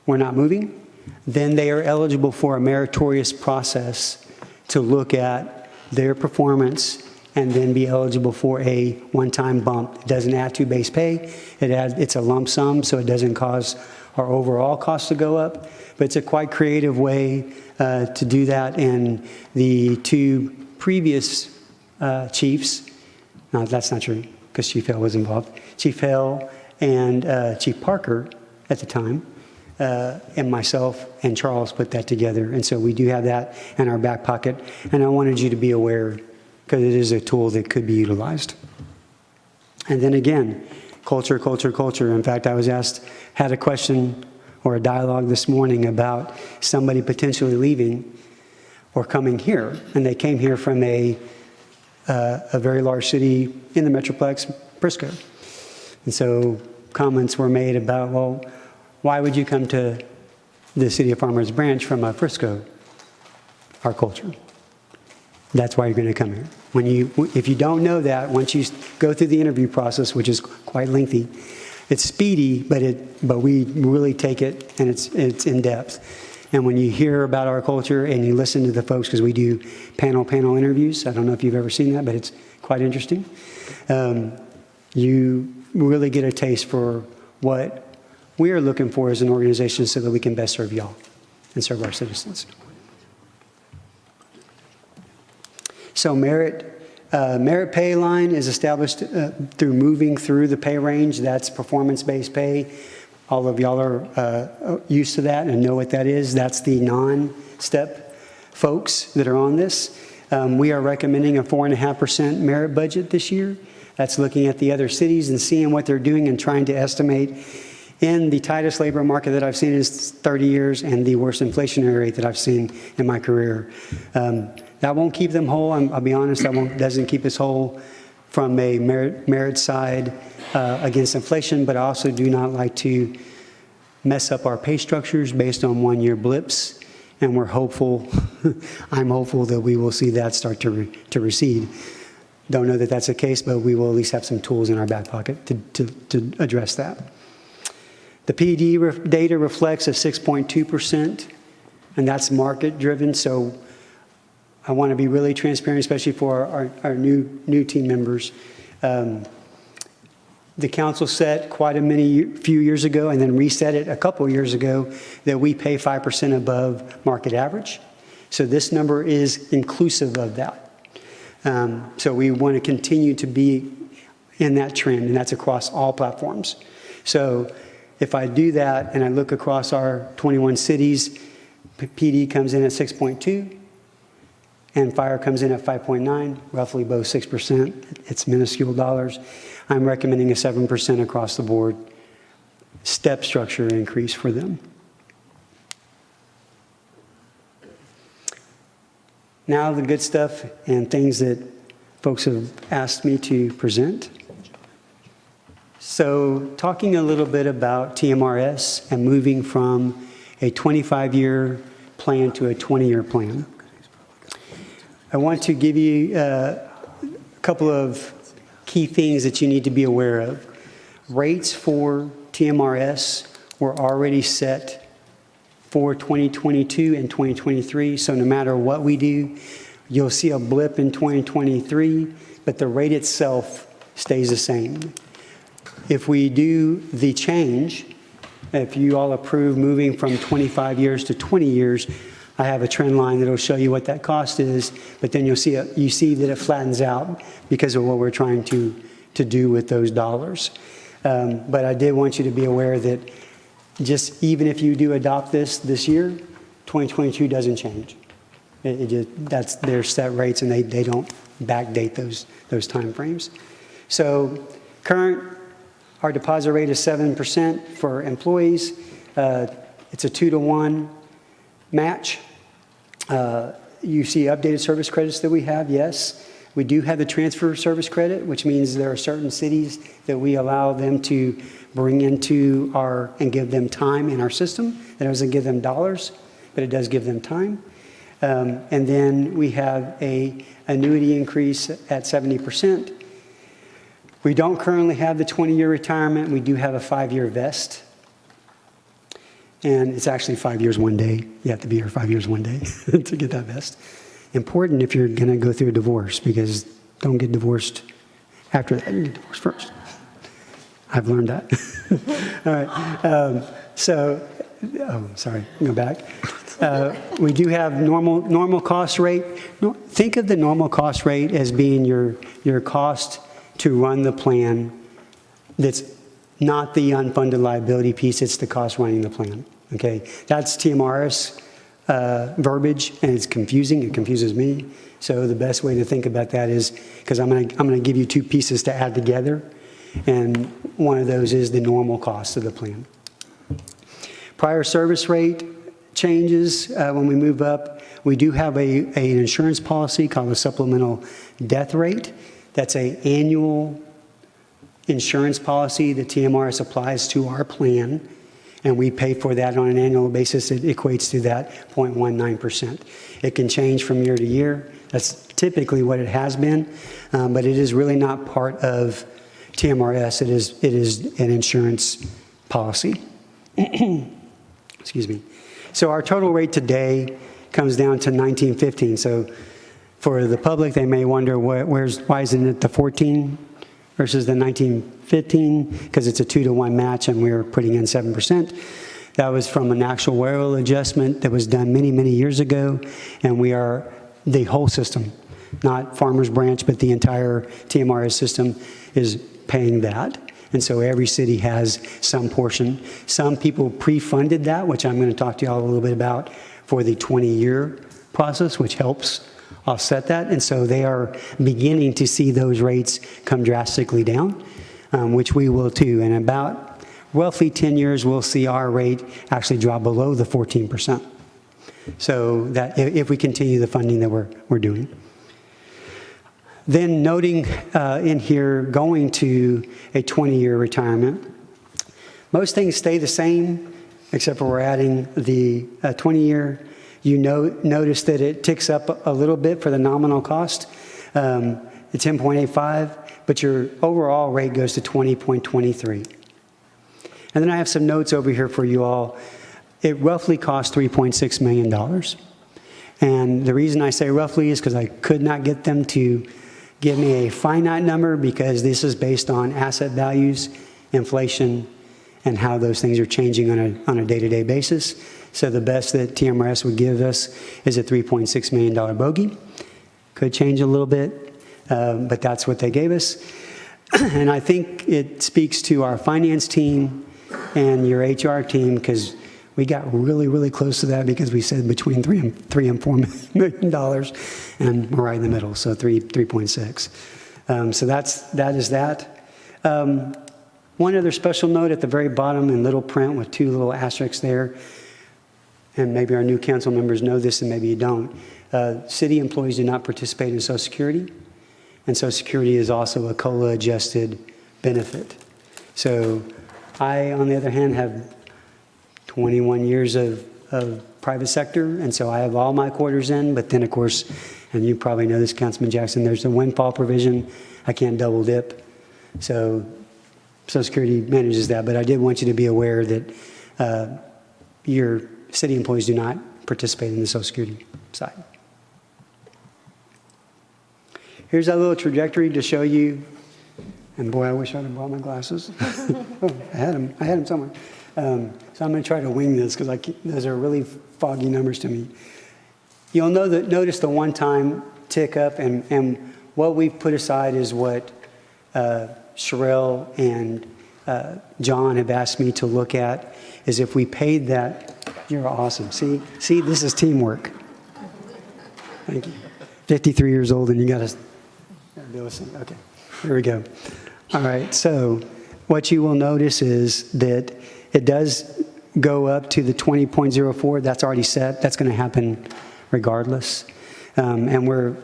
Speaker 8: we're not moving, then they are eligible for a meritorious process to look at their performance and then be eligible for a one-time bump. It doesn't add to base pay. It's a lump sum, so it doesn't cause our overall cost to go up. But it's a quite creative way to do that. And the two previous chiefs, no, that's not true, because Chief Hale was involved. Chief Hale and Chief Parker at the time, and myself and Charles put that together. And so we do have that in our back pocket. And I wanted you to be aware, because it is a tool that could be utilized. And then again, culture, culture, culture. In fact, I was had a question or a dialogue this morning about somebody potentially leaving or coming here, and they came here from a very large city in the Metroplex, Briscoe. And so comments were made about, well, why would you come to the City of Farmers Branch from Frisco? Our culture. That's why you're going to come here. If you don't know that, once you go through the interview process, which is quite lengthy, it's speedy, but we really take it, and it's in depth. And when you hear about our culture and you listen to the folks, because we do panel interviews, I don't know if you've ever seen that, but it's quite interesting. You really get a taste for what we are looking for as an organization so that we can best serve y'all and serve our citizens. So merit pay line is established through moving through the pay range. That's performance-based pay. All of y'all are used to that and know what that is. That's the non-step folks that are on this. We are recommending a 4.5% merit budget this year. That's looking at the other cities and seeing what they're doing and trying to estimate in the tightest labor market that I've seen in 30 years and the worst inflationary rate that I've seen in my career. That won't keep them whole. I'll be honest, doesn't keep us whole from a merit side against inflation, but I also do not like to mess up our pay structures based on one-year blips, and we're hopeful, I'm hopeful that we will see that start to recede. Don't know that that's the case, but we will at least have some tools in our back pocket to address that. The PD data reflects a 6.2%, and that's market-driven, so I want to be really transparent, especially for our new team members. The council set quite a few years ago and then reset it a couple years ago that we pay 5% above market average. So this number is inclusive of that. So we want to continue to be in that trend, and that's across all platforms. So if I do that and I look across our 21 cities, PD comes in at 6.2. And fire comes in at 5.9, roughly both 6%. It's minuscule dollars. I'm recommending a 7% across the board step structure increase for them. Now the good stuff and things that folks have asked me to present. So talking a little bit about TMRS and moving from a 25-year plan to a 20-year plan. I want to give you a couple of key things that you need to be aware of. Rates for TMRS were already set for 2022 and 2023, so no matter what we do, you'll see a blip in 2023, but the rate itself stays the same. If we do the change, if you all approve moving from 25 years to 20 years, I have a trend line that will show you what that cost is, but then you see that it flattens out because of what we're trying to do with those dollars. But I did want you to be aware that just even if you do adopt this year, 2022 doesn't change. That's their set rates, and they don't backdate those time frames. So our deposit rate is 7% for employees. It's a 2-to-1 match. You see updated service credits that we have, yes. We do have the transfer service credit, which means there are certain cities that we allow them to bring into and give them time in our system. That doesn't give them dollars, but it does give them time. And then we have a annuity increase at 70%. We don't currently have the 20-year retirement. We do have a 5-year vest. And it's actually 5 years, 1 day. You have to be here 5 years, 1 day to get that vest. Important if you're going to go through a divorce, because don't get divorced after that. You get divorced first. I've learned that. All right. Sorry. Go back. We do have normal cost rate. Think of the normal cost rate as being your cost to run the plan. That's not the unfunded liability piece. It's the cost running the plan. Okay, that's TMRS verbiage, and it's confusing. It confuses me. So the best way to think about that is, because I'm going to give you two pieces to add together. and one of those is the normal cost of the plan. Prior service rate changes, when we move up, we do have an insurance policy called a supplemental death rate. That's an annual insurance policy that TMRS applies to our plan, and we pay for that on an annual basis. It equates to that 0.19%. It can change from year to year. That's typically what it has been, but it is really not part of TMRS. It is an insurance policy. Excuse me. So our total rate today comes down to $19.15. So for the public, they may wonder why isn't it the 14 versus the $19.15? Because it's a 2-to-1 match, and we're putting in 7%. That was from an actuarial adjustment that was done many, many years ago, and we are the whole system, not Farmers Branch, but the entire TMRS system is paying that. And so every city has some portion. Some people pre-funded that, which I'm going to talk to you all a little bit about for the 20-year process, which helps offset that. And so they are beginning to see those rates come drastically down, which we will too. In about roughly 10 years, we'll see our rate actually drop below the 14%. So that if we continue the funding that we're doing. Then noting in here, going to a 20-year retirement, most things stay the same, except for we're adding the 20-year. You notice that it ticks up a little bit for the nominal cost, the 10.85, but your overall rate goes to 20.23. And then I have some notes over here for you all. It roughly costs $3.6 million. And the reason I say roughly is because I could not get them to give me a finite number, because this is based on asset values, inflation, and how those things are changing on a day-to-day basis. So the best that TMRS would give us is a $3.6 million bogey. Could change a little bit, but that's what they gave us. And I think it speaks to our finance team and your HR team, because we got really, really close to that, because we said between $3 and $4 million, and we're right in the middle, so 3.6. So that is that. One other special note at the very bottom in little print with 2 little asterisks there, and maybe our new council members know this and maybe you don't. City employees do not participate in Social Security, and Social Security is also a COLA adjusted benefit. So I, on the other hand, have 21 years of private sector, and so I have all my quarters in, but then of course, and you probably know this, Councilman Jackson, there's a windfall provision. I can't double dip. So Social Security manages that, but I did want you to be aware that your city employees do not participate in the Social Security side. Here's that little trajectory to show you, and boy, I wish I'd have brought my glasses. Oh, I had them somewhere. So I'm going to try to wing this, because those are really foggy numbers to me. You'll notice the one-time tick up, and what we've put aside is what Sherelle and John have asked me to look at, is if we paid that. You're awesome. See, this is teamwork. Thank you. 53 years old, and you got to do this. Okay, here we go. All right, so what you will notice is that it does go up to the 20.04. That's already set. That's going to happen regardless. And we're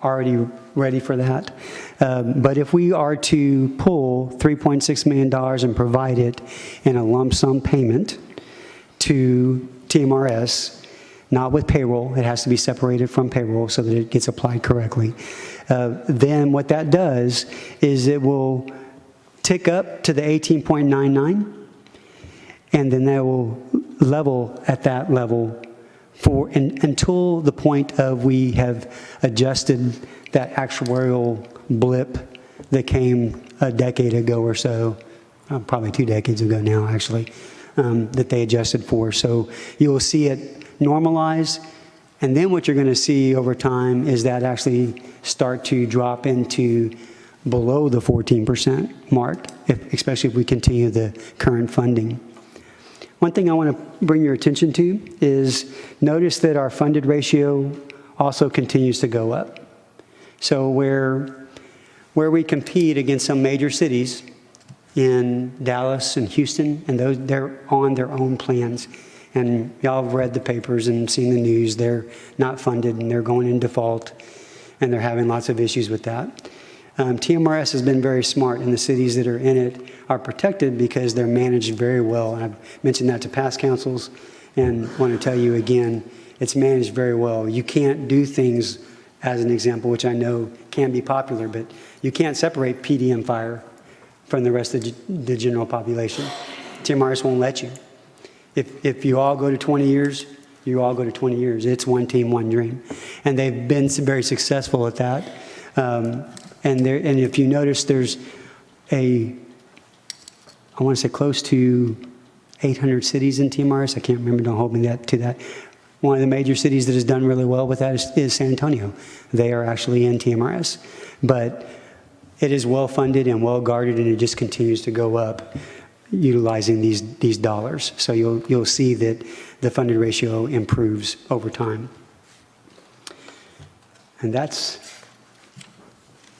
Speaker 8: already ready for that. But if we are to pull $3.6 million and provide it in a lump sum payment to TMRS, not with payroll, it has to be separated from payroll so that it gets applied correctly, then what that does is it will tick up to the 18.99, and then that will level at that level until the point of we have adjusted that actuarial blip that came a decade ago or so, probably 2 decades ago now actually, that they adjusted for. So you will see it normalize, and then what you're going to see over time is that actually start to drop into below the 14% mark, especially if we continue the current funding. One thing I want to bring your attention to is notice that our funded ratio also continues to go up. So where we compete against some major cities, in Dallas and Houston, and they're on their own plans. And y'all have read the papers and seen the news. They're not funded, and they're going in default, and they're having lots of issues with that. TMRS has been very smart, and the cities that are in it are protected because they're managed very well. And I've mentioned that to past councils, and want to tell you again, it's managed very well. You can't do things, as an example, which I know can be popular, but you can't separate PD and fire from the rest of the general population. TMRS won't let you. If you all go to 20 years, you all go to 20 years. It's one team, one dream. And they've been very successful at that. And if you notice, there's I want to say close to 800 cities in TMRS. I can't remember, don't hold me to that. One of the major cities that has done really well with that is San Antonio. They are actually in TMRS. But it is well funded and well guarded, and it just continues to go up utilizing these dollars. So you'll see that the funded ratio improves over time. And that's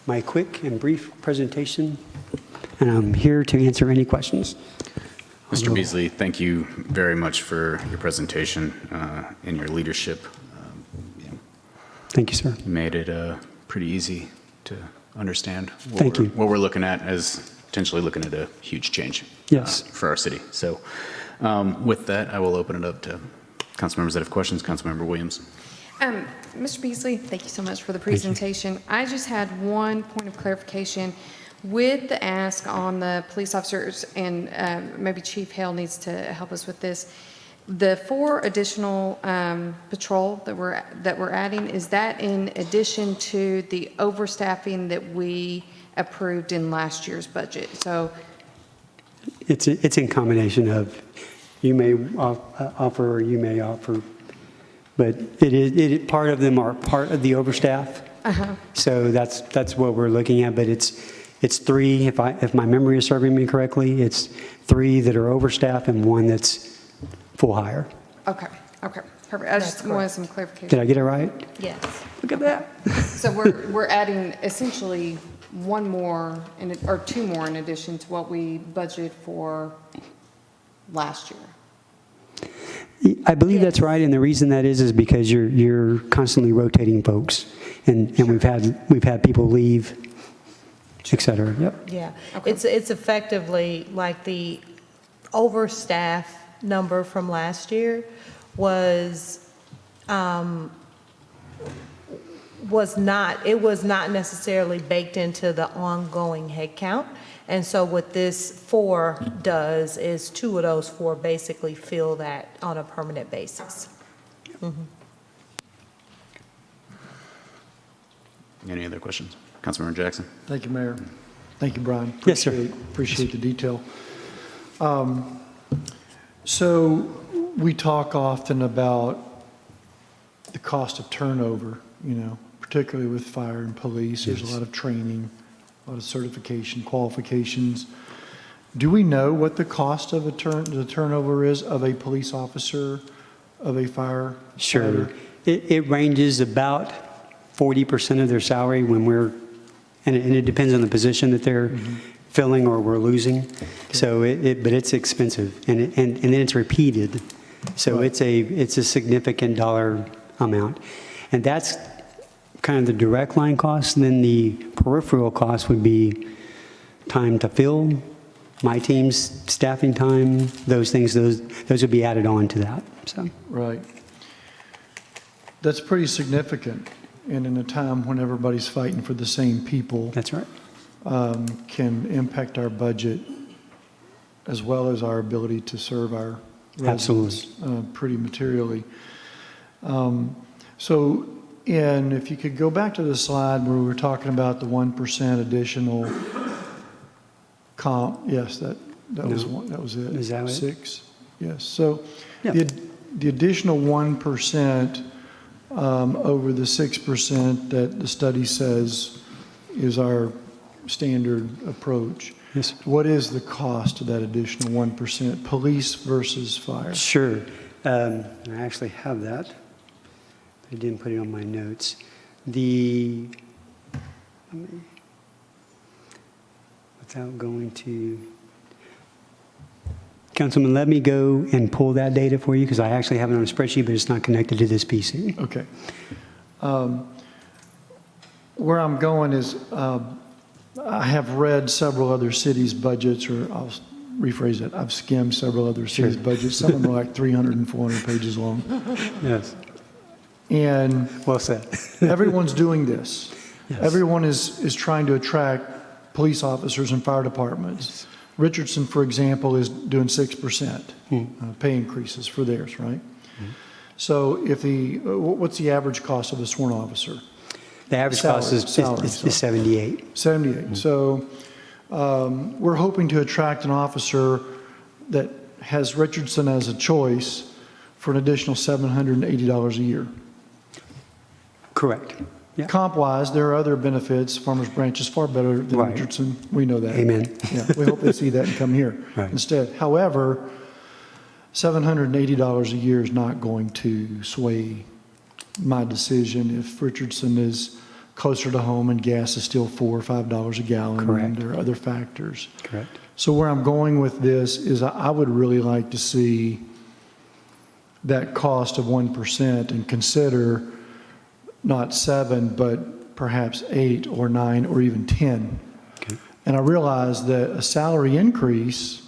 Speaker 8: my quick and brief presentation, and I'm here to answer any questions.
Speaker 7: Mr. Beasley, thank you very much for your presentation and your leadership.
Speaker 8: Thank you, sir.
Speaker 7: You made it pretty easy to understand
Speaker 8: Thank you.
Speaker 7: what we're looking at as potentially looking at a huge change
Speaker 8: Yes.
Speaker 7: for our city. So with that, I will open it up to council members that have questions. Councilmember Williams.
Speaker 10: Mr. Beasley, thank you so much for the presentation. I just had one point of clarification. With the ask on the police officers, and maybe Chief Hale needs to help us with this, the 4 additional patrol that we're adding, is that in addition to the overstaffing that we approved in last year's budget? So
Speaker 8: It's in combination of you may offer or you may offer, but part of them are part of the overstaff. So that's what we're looking at, but it's 3, if my memory is serving me correctly, it's 3 that are overstaffed and 1 that's full hire.
Speaker 10: okay, perfect. I just wanted some clarification.
Speaker 8: Did I get it right?
Speaker 4: Yes.
Speaker 8: Look at that.
Speaker 10: So we're adding essentially 1 more or 2 more in addition to what we budgeted for last year.
Speaker 8: I believe that's right, and the reason that is because you're constantly rotating folks, and we've had people leave, et cetera. Yep.
Speaker 11: Yeah,
Speaker 10: Okay.
Speaker 11: it's effectively like the overstaff number from last year was not necessarily baked into the ongoing head count. And so what this 4 does is 2 of those 4 basically fill that on a permanent basis.
Speaker 7: Any other questions? Councilmember Jackson.
Speaker 5: Thank you, Mayor. Thank you, Brian.
Speaker 8: Yes, sir.
Speaker 5: Appreciate the detail. So we talk often about the cost of turnover, particularly with fire and police. There's a lot of training, a lot of certification, qualifications. Do we know what the cost of the turnover is of a police officer, of a fire?
Speaker 8: Sure. It ranges about 40% of their salary and it depends on the position that they're filling or we're losing. So but it's expensive, and then it's repeated. So
Speaker 5: Right.
Speaker 8: it's a significant dollar amount. And that's kind of the direct line cost. And then the peripheral cost would be time to fill, my team's staffing time, those things, those would be added on to that. So
Speaker 5: Right. That's pretty significant. And in a time when everybody's fighting for the same people,
Speaker 8: that's right.
Speaker 5: can impact our budget as well as our ability to serve our residents pretty materially. And if you could go back to the slide where we were talking about the 1% additional comp, yes, that was one, that was it.
Speaker 8: Is that it?
Speaker 5: 6, yes. So
Speaker 8: Yeah.
Speaker 5: the additional 1% over the 6% that the study says is our standard approach.
Speaker 8: Yes.
Speaker 5: What is the cost of that additional 1%, police versus fire?
Speaker 8: Sure. I actually have that. I didn't put it on my notes. Without going to Councilman, let me go and pull that data for you, because I actually have it on a spreadsheet, but it's not connected to this PC.
Speaker 5: Okay. Where I'm going is, I have read several other cities' budgets, or I'll rephrase it, I've skimmed several other cities' budgets. Some of them are like 300 and 400 pages long.
Speaker 8: Yes.
Speaker 5: And
Speaker 8: Well said.
Speaker 5: everyone's doing this.
Speaker 8: Yes.
Speaker 5: Everyone is trying to attract police officers and fire departments. Richardson, for example, is doing 6% pay increases for theirs, right? So if what's the average cost of a sworn officer?
Speaker 8: The average cost is 78.
Speaker 5: 78. So we're hoping to attract an officer that has Richardson as a choice for an additional $780 a year.
Speaker 8: Correct. Yeah.
Speaker 5: Comp-wise, there are other benefits. Farmers Branch is far better than
Speaker 8: Right.
Speaker 5: Richardson. We know that.
Speaker 8: Amen.
Speaker 5: Yeah, we hope they see that and come here
Speaker 8: Right.
Speaker 5: instead. However, $780 a year is not going to sway my decision if Richardson is closer to home and gas is still $4 or $5 a gallon.
Speaker 8: Correct.
Speaker 5: And there are other factors.
Speaker 8: Correct.
Speaker 5: So where I'm going with this is I would really like to see that cost of 1% and consider not 7, but perhaps 8 or 9 or even 10.
Speaker 8: Okay.
Speaker 5: And I realize that a salary increase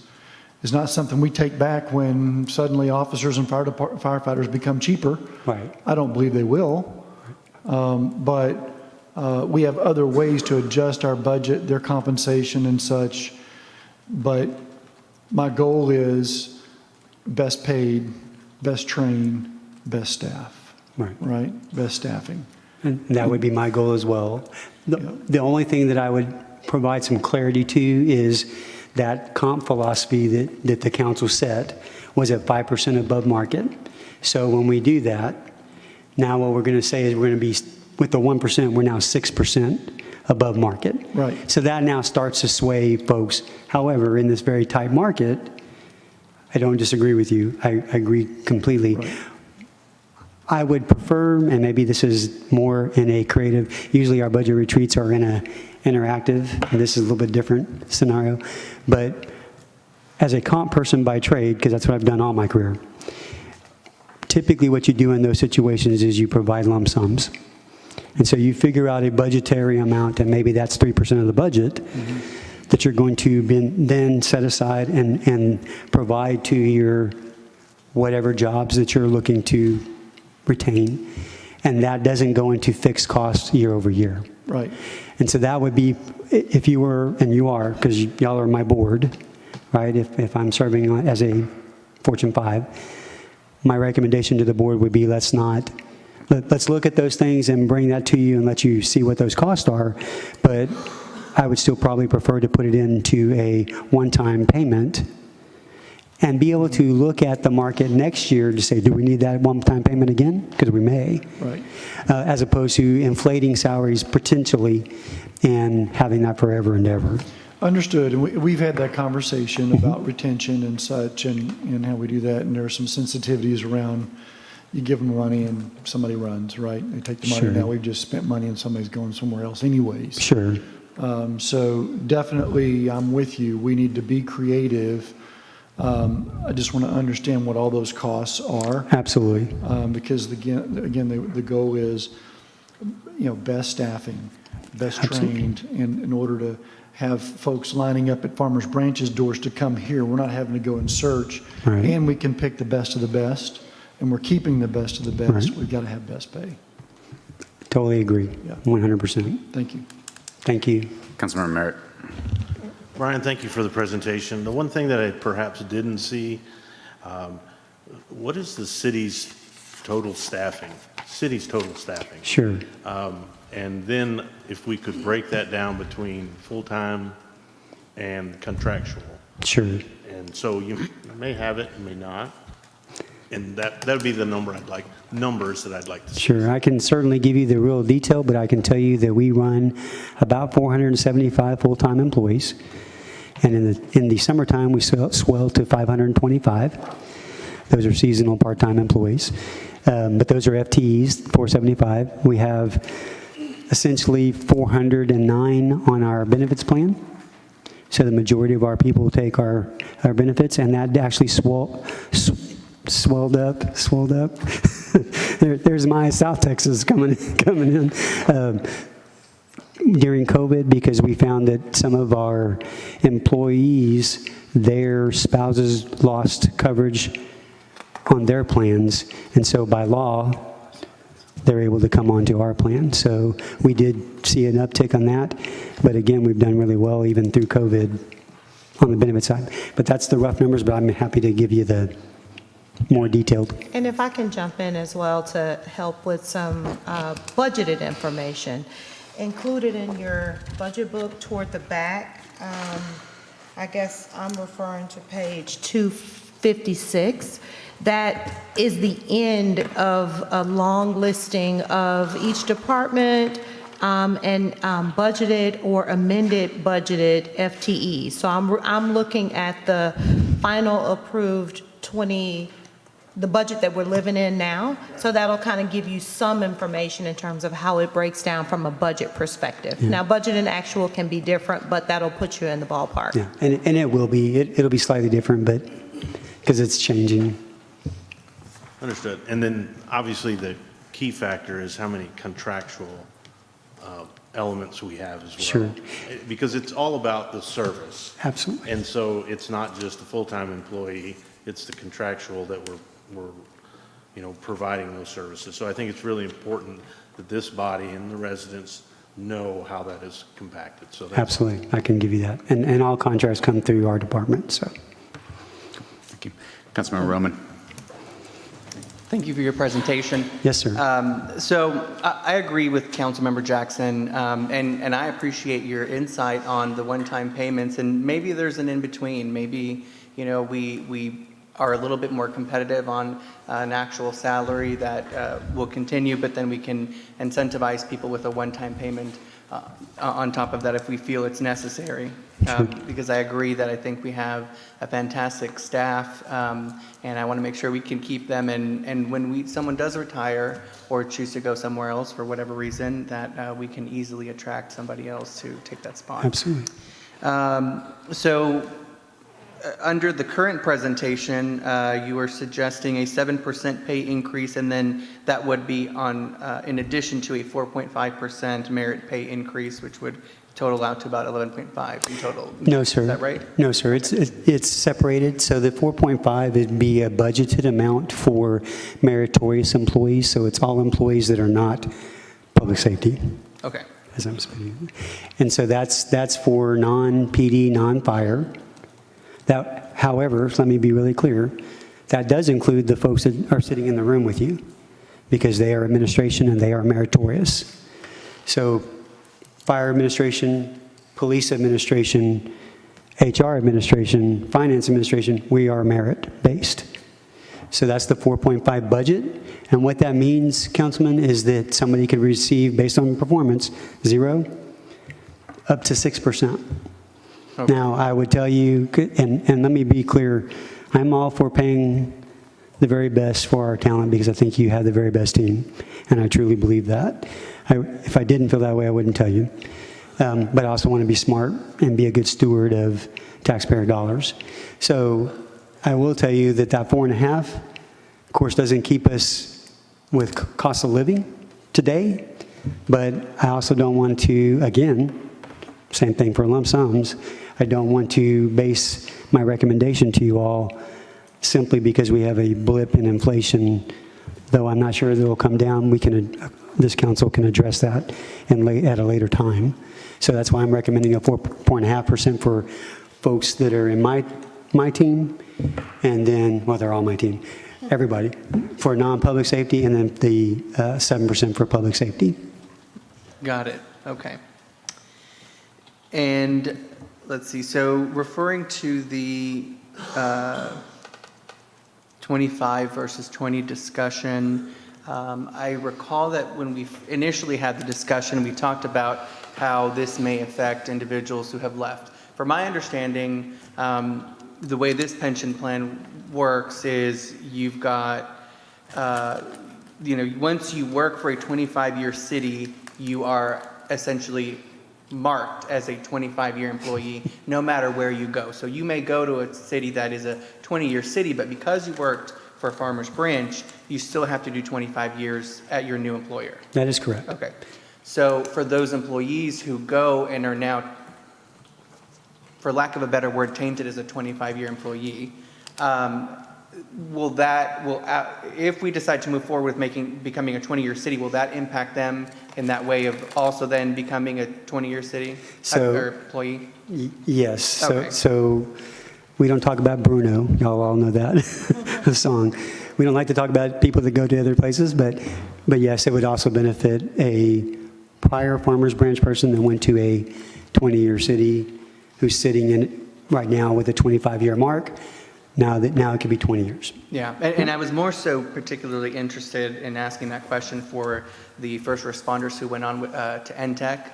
Speaker 5: is not something we take back when suddenly officers and firefighters become cheaper.
Speaker 8: Right.
Speaker 5: I don't believe they will. But we have other ways to adjust our budget, their compensation and such. But my goal is best paid, best trained, best staff. Right? Best staffing.
Speaker 8: And that would be my goal as well. The only thing that I would provide some clarity to is that comp philosophy that the council set was at 5% above market. So when we do that, now what we're going to say is we're going to be, with the 1%, we're now 6% above market.
Speaker 5: Right.
Speaker 8: So that now starts to sway folks. However, in this very tight market, I don't disagree with you. I agree completely.
Speaker 5: Right.
Speaker 8: I would prefer, and maybe this is more in a creative, usually our budget retreats are in a interactive, and this is a little bit different scenario, but as a comp person by trade, because that's what I've done all my career, typically what you do in those situations is you provide lump sums. And so you figure out a budgetary amount, and maybe that's 3% of the budget, that you're going to then set aside and provide to your whatever jobs that you're looking to retain, and that doesn't go into fixed costs year over year.
Speaker 5: Right.
Speaker 8: And so that would be, if you were, and you are, because y'all are my board, right? If I'm serving as a Fortune 5, my recommendation to the board would be let's look at those things and bring that to you and let you see what those costs are. But I would still probably prefer to put it into a one-time payment and be able to look at the market next year to say, do we need that one-time payment again? Because we may.
Speaker 5: Right.
Speaker 8: As opposed to inflating salaries potentially and having that forever and ever.
Speaker 5: Understood. And we've had that conversation about retention and such and how we do that. And there are some sensitivities around you give them money and somebody runs, right? They take the money.
Speaker 8: Sure.
Speaker 5: Now we've just spent money and somebody's going somewhere else anyways.
Speaker 8: Sure.
Speaker 5: So definitely I'm with you. We need to be creative. I just want to understand what all those costs are.
Speaker 8: Absolutely.
Speaker 5: Because again, the goal is, best staffing, best trained, and in order to have folks lining up at Farmers Branch's doors to come here, we're not having to go and search,
Speaker 8: Right.
Speaker 5: and we can pick the best of the best, and we're keeping the best of the best.
Speaker 8: Right.
Speaker 5: We've got to have best pay.
Speaker 8: Totally agree.
Speaker 5: Yeah.
Speaker 8: 100%.
Speaker 5: Thank you.
Speaker 8: Thank you.
Speaker 7: Councilmember Merritt.
Speaker 1: Brian, thank you for the presentation. The one thing that I perhaps didn't see, what is the city's total staffing? City's total staffing.
Speaker 8: Sure.
Speaker 1: And then if we could break that down between full-time and contractual.
Speaker 8: Sure.
Speaker 1: And so you may have it, you may not. And that would be the numbers that I'd like to see.
Speaker 8: Sure. I can certainly give you the real detail, but I can tell you that we run about 475 full-time employees. And in the summertime, we swell to 525. Those are seasonal part-time employees. But those are FTEs, 475. We have essentially 409 on our benefits plan. So the majority of our people take our benefits, and that actually swelled up. There's my South Texas coming in. During COVID, because we found that some of our employees, their spouses lost coverage on their plans, and so by law, they're able to come onto our plan. So we did see an uptick on that, but again, we've done really well even through COVID on the benefit side. But that's the rough numbers, but I'm happy to give you the more detailed.
Speaker 11: And if I can jump in as well to help with some budgeted information. Included in your budget book toward the back, I guess I'm referring to page 256. That is the end of a long listing of each department and budgeted or amended budgeted FTE. So I'm looking at the final approved the budget that we're living in now. So that'll kind of give you some information in terms of how it breaks down from a budget perspective.
Speaker 8: Yeah.
Speaker 11: Now, budget and actual can be different, but that'll put you in the ballpark.
Speaker 8: Yeah, and it will be. It'll be slightly different, but because it's changing.
Speaker 1: Understood. And then, obviously, the key factor is how many contractual elements we have as well.
Speaker 8: Sure.
Speaker 1: Because it's all about the service.
Speaker 8: Absolutely.
Speaker 1: And so it's not just the full-time employee, it's the contractual that we're providing those services. So I think it's really important that this body and the residents know how that is compacted. So that's
Speaker 8: Absolutely, I can give you that. And all contracts come through our department, so.
Speaker 7: Thank you. Councilmember Roman.
Speaker 3: Thank you for your presentation.
Speaker 8: Yes, sir.
Speaker 3: So I agree with Councilmember Jackson, and I appreciate your insight on the one-time payments, and maybe there's an in-between. Maybe, we are a little bit more competitive on an actual salary that will continue, but then we can incentivize people with a one-time payment on top of that if we feel it's necessary. Because I agree that I think we have a fantastic staff, and I want to make sure we can keep them. And when someone does retire or choose to go somewhere else for whatever reason, that we can easily attract somebody else to take that spot.
Speaker 8: Absolutely.
Speaker 3: Under the current presentation, you are suggesting a 7% pay increase, and then that would be on, in addition to a 4.5% merit pay increase, which would total out to about 11.5 in total.
Speaker 8: No, sir.
Speaker 3: Is that right?
Speaker 8: No, sir. It's separated. So the 4.5 would be a budgeted amount for meritorious employees. So it's all employees that are not public safety.
Speaker 3: Okay.
Speaker 8: As I'm speaking. And so that's for non-PD, non-fire. That, however, let me be really clear, that does include the folks that are sitting in the room with you, because they are administration and they are meritorious. So fire administration, police administration, HR administration, finance administration, we are merit-based. So that's the 4.5 budget. And what that means, Councilman, is that somebody could receive, based on performance, 0 up to 6%. Okay. Now, I would tell you, and let me be clear, I'm all for paying the very best for our talent, because I think you have the very best team, and I truly believe that. If I didn't feel that way, I wouldn't tell you. But I also want to be smart and be a good steward of taxpayer dollars. So I will tell you that 4.5, of course, doesn't keep us with cost of living today, but I also don't want to, again, same thing for lump sums, I don't want to base my recommendation to you all simply because we have a blip in inflation, though I'm not sure that it will come down. This council can address that at a later time. So that's why I'm recommending a 4.5% for folks that are in my team, and then, well, they're all my team, everybody, for non-public safety, and then the 7% for public safety.
Speaker 3: Got it. Okay. And let's see, so referring to the 25 versus 20 discussion, I recall that when we initially had the discussion, we talked about how this may affect individuals who have left. From my understanding, the way this pension plan works is you've got, once you work for a 25-year city, you are essentially marked as a 25-year employee no matter where you go. So you may go to a city that is a 20-year city, but because you worked for Farmers Branch, you still have to do 25 years at your new employer.
Speaker 8: That is correct.
Speaker 3: Okay. So for those employees who go and are now, for lack of a better word, tainted as a 25-year employee, if we decide to move forward with becoming a 20-year city, will that impact them in that way of also then becoming a 20-year city or employee?
Speaker 8: Yes.
Speaker 3: Okay.
Speaker 8: So we don't talk about Bruno. Y'all all know that the song. We don't like to talk about people that go to other places, but yes, it would also benefit a prior Farmers Branch person that went to a 20-year city who's sitting in right now with a 25-year mark. Now it could be 20 years.
Speaker 3: Yeah, and I was more so particularly interested in asking that question for the first responders who went on to NTEC,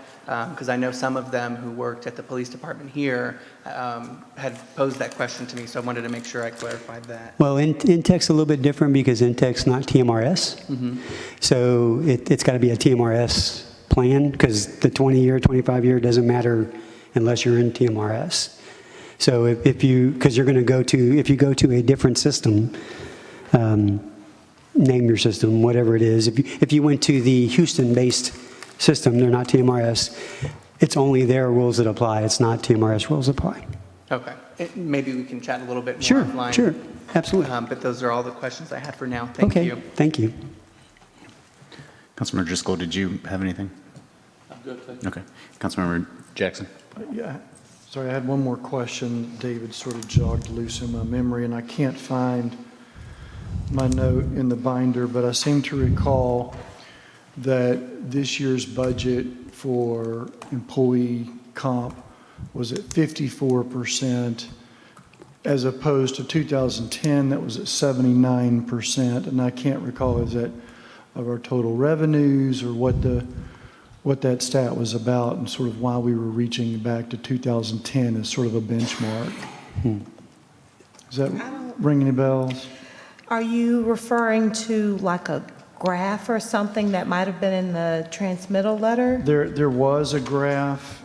Speaker 3: because I know some of them who worked at the police department here had posed that question to me, so I wanted to make sure I clarified that.
Speaker 8: Well, NTEC's a little bit different because NTEC's not TMRS.
Speaker 3: Mm-hmm.
Speaker 8: So it's got to be a TMRS plan because the 20-year, 25-year doesn't matter unless you're in TMRS. So if you go to a different system, name your system, whatever it is. If you went to the Houston-based system, they're not TMRS. It's only their rules that apply. It's not TMRS rules apply.
Speaker 3: Okay, maybe we can chat a little bit more offline.
Speaker 8: Sure, absolutely.
Speaker 3: But those are all the questions I had for now. Thank you.
Speaker 8: Okay, thank you.
Speaker 7: Councilmember Driscoll, did you have anything?
Speaker 5: I'm good, thank you.
Speaker 7: Okay. Councilmember Jackson?
Speaker 5: Yeah, sorry, I had one more question. David sort of jogged loose in my memory, and I can't find my note in the binder, but I seem to recall that this year's budget for employee comp was at 54%, as opposed to 2010, that was at 79%, and I can't recall, is that of our total revenues or what that stat was about and sort of why we were reaching back to 2010 as sort of a benchmark. Does that ring any bells?
Speaker 11: Are you referring to like a graph or something that might have been in the transmittal letter?
Speaker 5: There was a graph.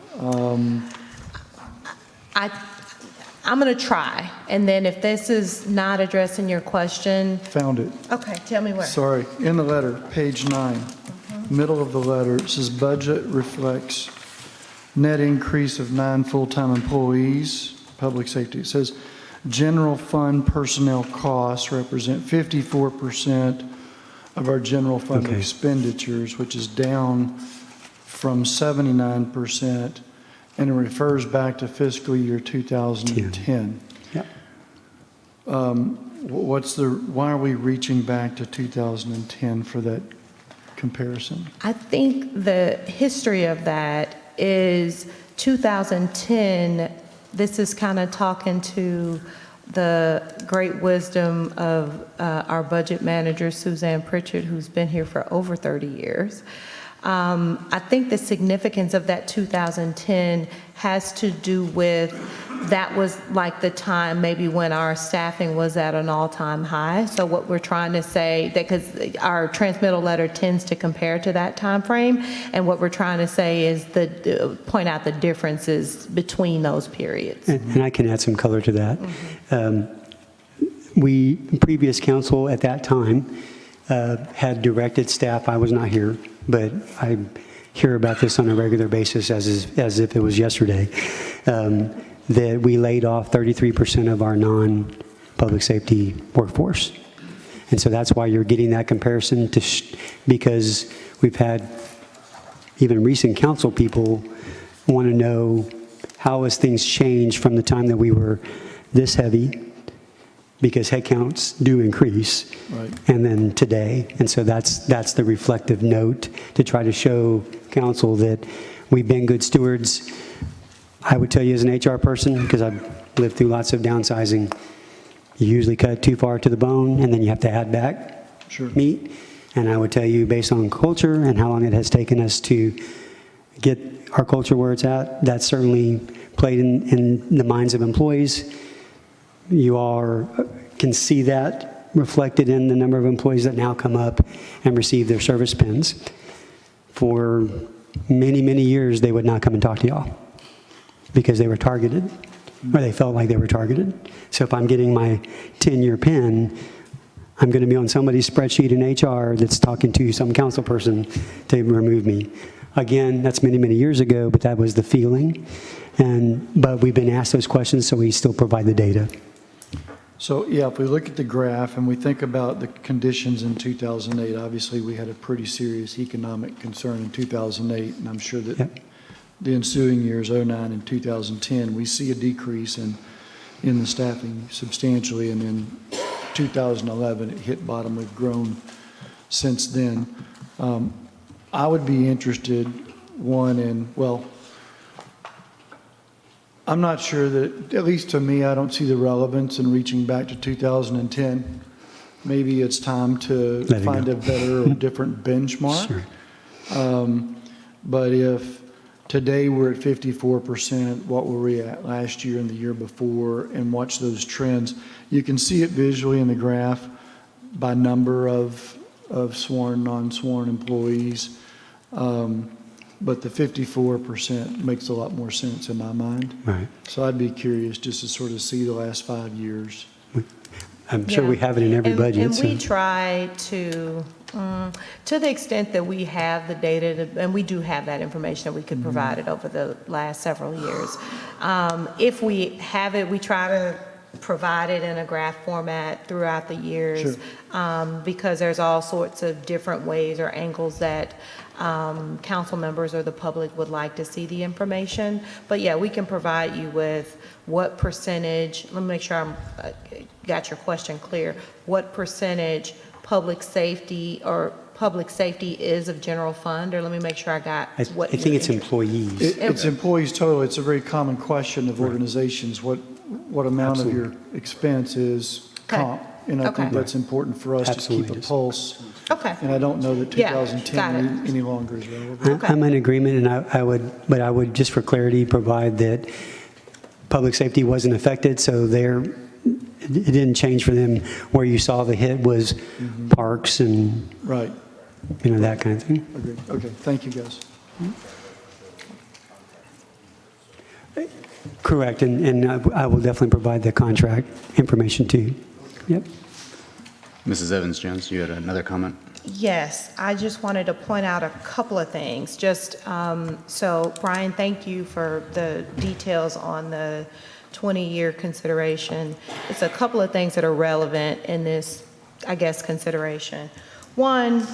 Speaker 11: I'm going to try, and then if this is not addressing your question.
Speaker 5: Found it.
Speaker 11: Okay, tell me where.
Speaker 5: Sorry, in the letter, page 9, middle of the letter, it says budget reflects net increase of 9 full-time employees, public safety. It says general fund personnel costs represent 54% of our general fund expenditures, which is down from 79%, and it refers back to fiscal year 2010.
Speaker 8: Yep.
Speaker 5: Why are we reaching back to 2010 for that comparison?
Speaker 11: I think the history of that is 2010, this is kind of talking to the great wisdom of our budget manager, Suzanne Pritchard, who's been here for over 30 years. I think the significance of that 2010 has to do with that was like the time maybe when our staffing was at an all-time high. So what we're trying to say, that because our transmittal letter tends to compare to that time frame, and what we're trying to say is point out the differences between those periods.
Speaker 8: And I can add some color to that. Previous council at that time had directed staff, I was not here, but I hear about this on a regular basis as if it was yesterday, that we laid off 33% of our non-public safety workforce. And so that's why you're getting that comparison, because we've had even recent council people want to know how has things changed from the time that we were this heavy, because headcounts do increase,
Speaker 5: Right.
Speaker 8: and then today. And so that's the reflective note to try to show council that we've been good stewards. I would tell you as an HR person, because I've lived through lots of downsizing, you usually cut too far to the bone, and then you have to add back meat. And I would tell you, based on culture and how long it has taken us to get our culture where it's at, that certainly played in the minds of employees. You all can see that reflected in the number of employees that now come up and receive their service pins. For many, many years, they would not come and talk to y'all because they were targeted, or they felt like they were targeted. So if I'm getting my 10-year PIN, I'm going to be on somebody's spreadsheet in HR that's talking to some council person to remove me. Again, that's many, many years ago, but that was the feeling. But we've been asked those questions, so we still provide the data.
Speaker 5: So, yeah, if we look at the graph and we think about the conditions in 2008, obviously we had a pretty serious economic concern in 2008, and I'm sure that
Speaker 8: Yep.
Speaker 5: the ensuing years, 09 and 2010, we see a decrease in the staffing substantially, and then 2011, it hit bottom. We've grown since then. I would be interested, I'm not sure that, at least to me, I don't see the relevance in reaching back to 2010. Maybe it's time to
Speaker 8: Let it
Speaker 5: find
Speaker 8: go.
Speaker 5: a better or different benchmark.
Speaker 8: Sure.
Speaker 5: But if today we're at 54%, what were we at last year and the year before, and watch those trends, you can see it visually in the graph by number of sworn, non-sworn employees. But the 54% makes a lot more sense in my mind.
Speaker 8: Right.
Speaker 5: So I'd be curious just to sort of see the last 5 years.
Speaker 8: I'm sure we
Speaker 11: Yeah.
Speaker 8: have it in every budget.
Speaker 11: And
Speaker 8: so-
Speaker 11: we try to the extent that we have the data, and we do have that information that we could provide it over the last several years. If we have it, we try to provide it in a graph format throughout the years, because there's all sorts of different ways or angles that council members or the public would like to see the information. But yeah, we can provide you with what percentage, let me make sure I got your question clear, what percentage public safety is of general fund, or let me make sure I got
Speaker 8: I
Speaker 11: what
Speaker 8: think
Speaker 11: you're
Speaker 8: it's employees.
Speaker 5: It's employees total. It's a very common question of organizations. What amount of your expense is comp? And I think
Speaker 11: Okay.
Speaker 5: that's important for us to
Speaker 8: Absolutely
Speaker 5: keep a
Speaker 8: is.
Speaker 5: pulse.
Speaker 11: Okay.
Speaker 5: And I don't know that
Speaker 11: Yeah, got
Speaker 5: 2010 any longer is relevant.
Speaker 8: I'm in agreement, and I would, just for clarity, provide that public safety wasn't affected, so it didn't change for them. Where you saw the hit was parks and,
Speaker 5: Right.
Speaker 8: that kind of thing.
Speaker 5: Agreed. Okay. Thank you, guys.
Speaker 8: Correct, and I will definitely provide the contract information to you. Yep.
Speaker 7: Mrs. Evans-Jones, you had another comment?
Speaker 11: Yes, I just wanted to point out a couple of things. So Brian, thank you for the details on the 20-year consideration. It's a couple of things that are relevant in this, I guess, consideration. One,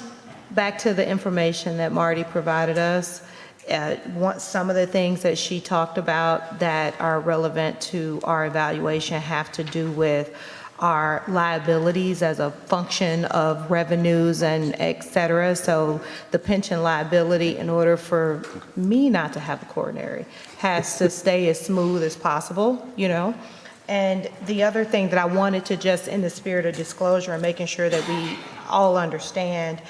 Speaker 11: back to the information that Marty provided us. Some of the things that she talked about that are relevant to our evaluation have to do with our liabilities as a function of revenues and et cetera. So the pension liability, in order for me not to have a coronary, has to stay as smooth as possible, And the other thing that I wanted to, just in the spirit of disclosure and making sure that we all understand,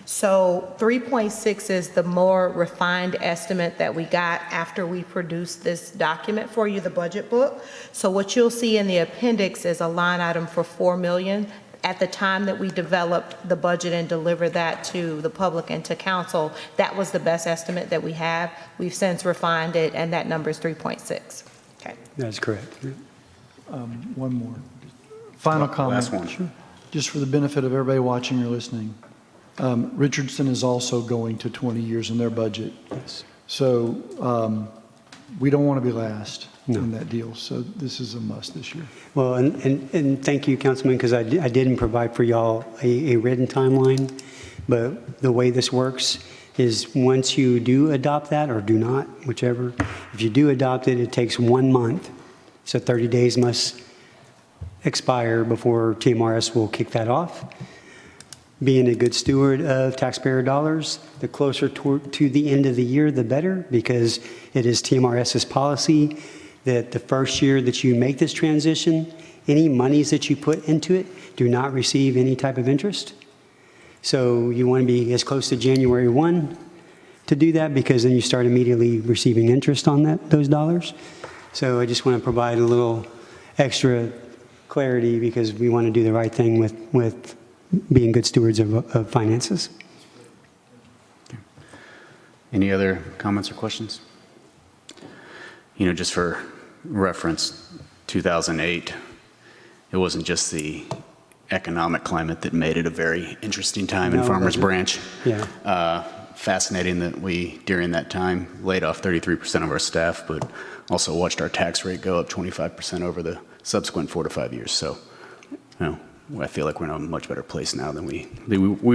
Speaker 11: so 3.6 is the more refined estimate that we got after we produced this document for you, the budget book. So what you'll see in the appendix is a line item for $4 million. At the time that we developed the budget and delivered that to the public and to council, that was the best estimate that we have. We've since refined it, and that number is 3.6. Okay.
Speaker 8: That's correct.
Speaker 5: One more. Final comment.
Speaker 7: Last one. Sure.
Speaker 5: Just for the benefit of everybody watching or listening. Richardson is also going to 20 years in their budget.
Speaker 8: Yes.
Speaker 5: So we don't want to be last in that deal. So this is a must this year.
Speaker 8: Well, and thank you, Councilman, because I didn't provide for y'all a written timeline, but the way this works is once you do adopt that, or do not, whichever, if you do adopt it, it takes 1 month. So 30 days must expire before TMRS will kick that off. Being a good steward of taxpayer dollars, the closer to the end of the year, the better, because it is TMRS's policy that the first year that you make this transition, any monies that you put into it do not receive any type of interest. So you want to be as close to January 1 to do that, because then you start immediately receiving interest on those dollars. So I just want to provide a little extra clarity, because we want to do the right thing with being good stewards of finances.
Speaker 7: Any other comments or questions? You know, just for reference, 2008, it wasn't just the economic climate that made it a very interesting time in
Speaker 8: No, it
Speaker 7: Farmers
Speaker 8: wasn't.
Speaker 7: Branch.
Speaker 8: Yeah.
Speaker 7: Fascinating that we, during that time, laid off 33% of our staff, but also watched our tax rate go up 25% over the subsequent 4 to 5 years. So, you know, I feel like we're in a much better place now than we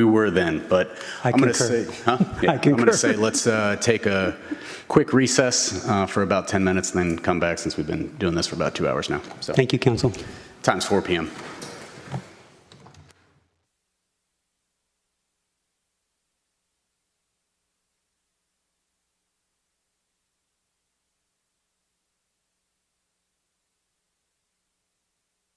Speaker 7: were then. But
Speaker 8: I
Speaker 7: I'm going to
Speaker 8: concur.
Speaker 7: say, huh? Yeah,
Speaker 8: I
Speaker 7: I'm going
Speaker 8: concur.
Speaker 7: to say let's take a quick recess for about 10 minutes, and then come back since we've been doing this for about 2 hours now. So
Speaker 8: Thank you, council.
Speaker 7: time's 4 p.m.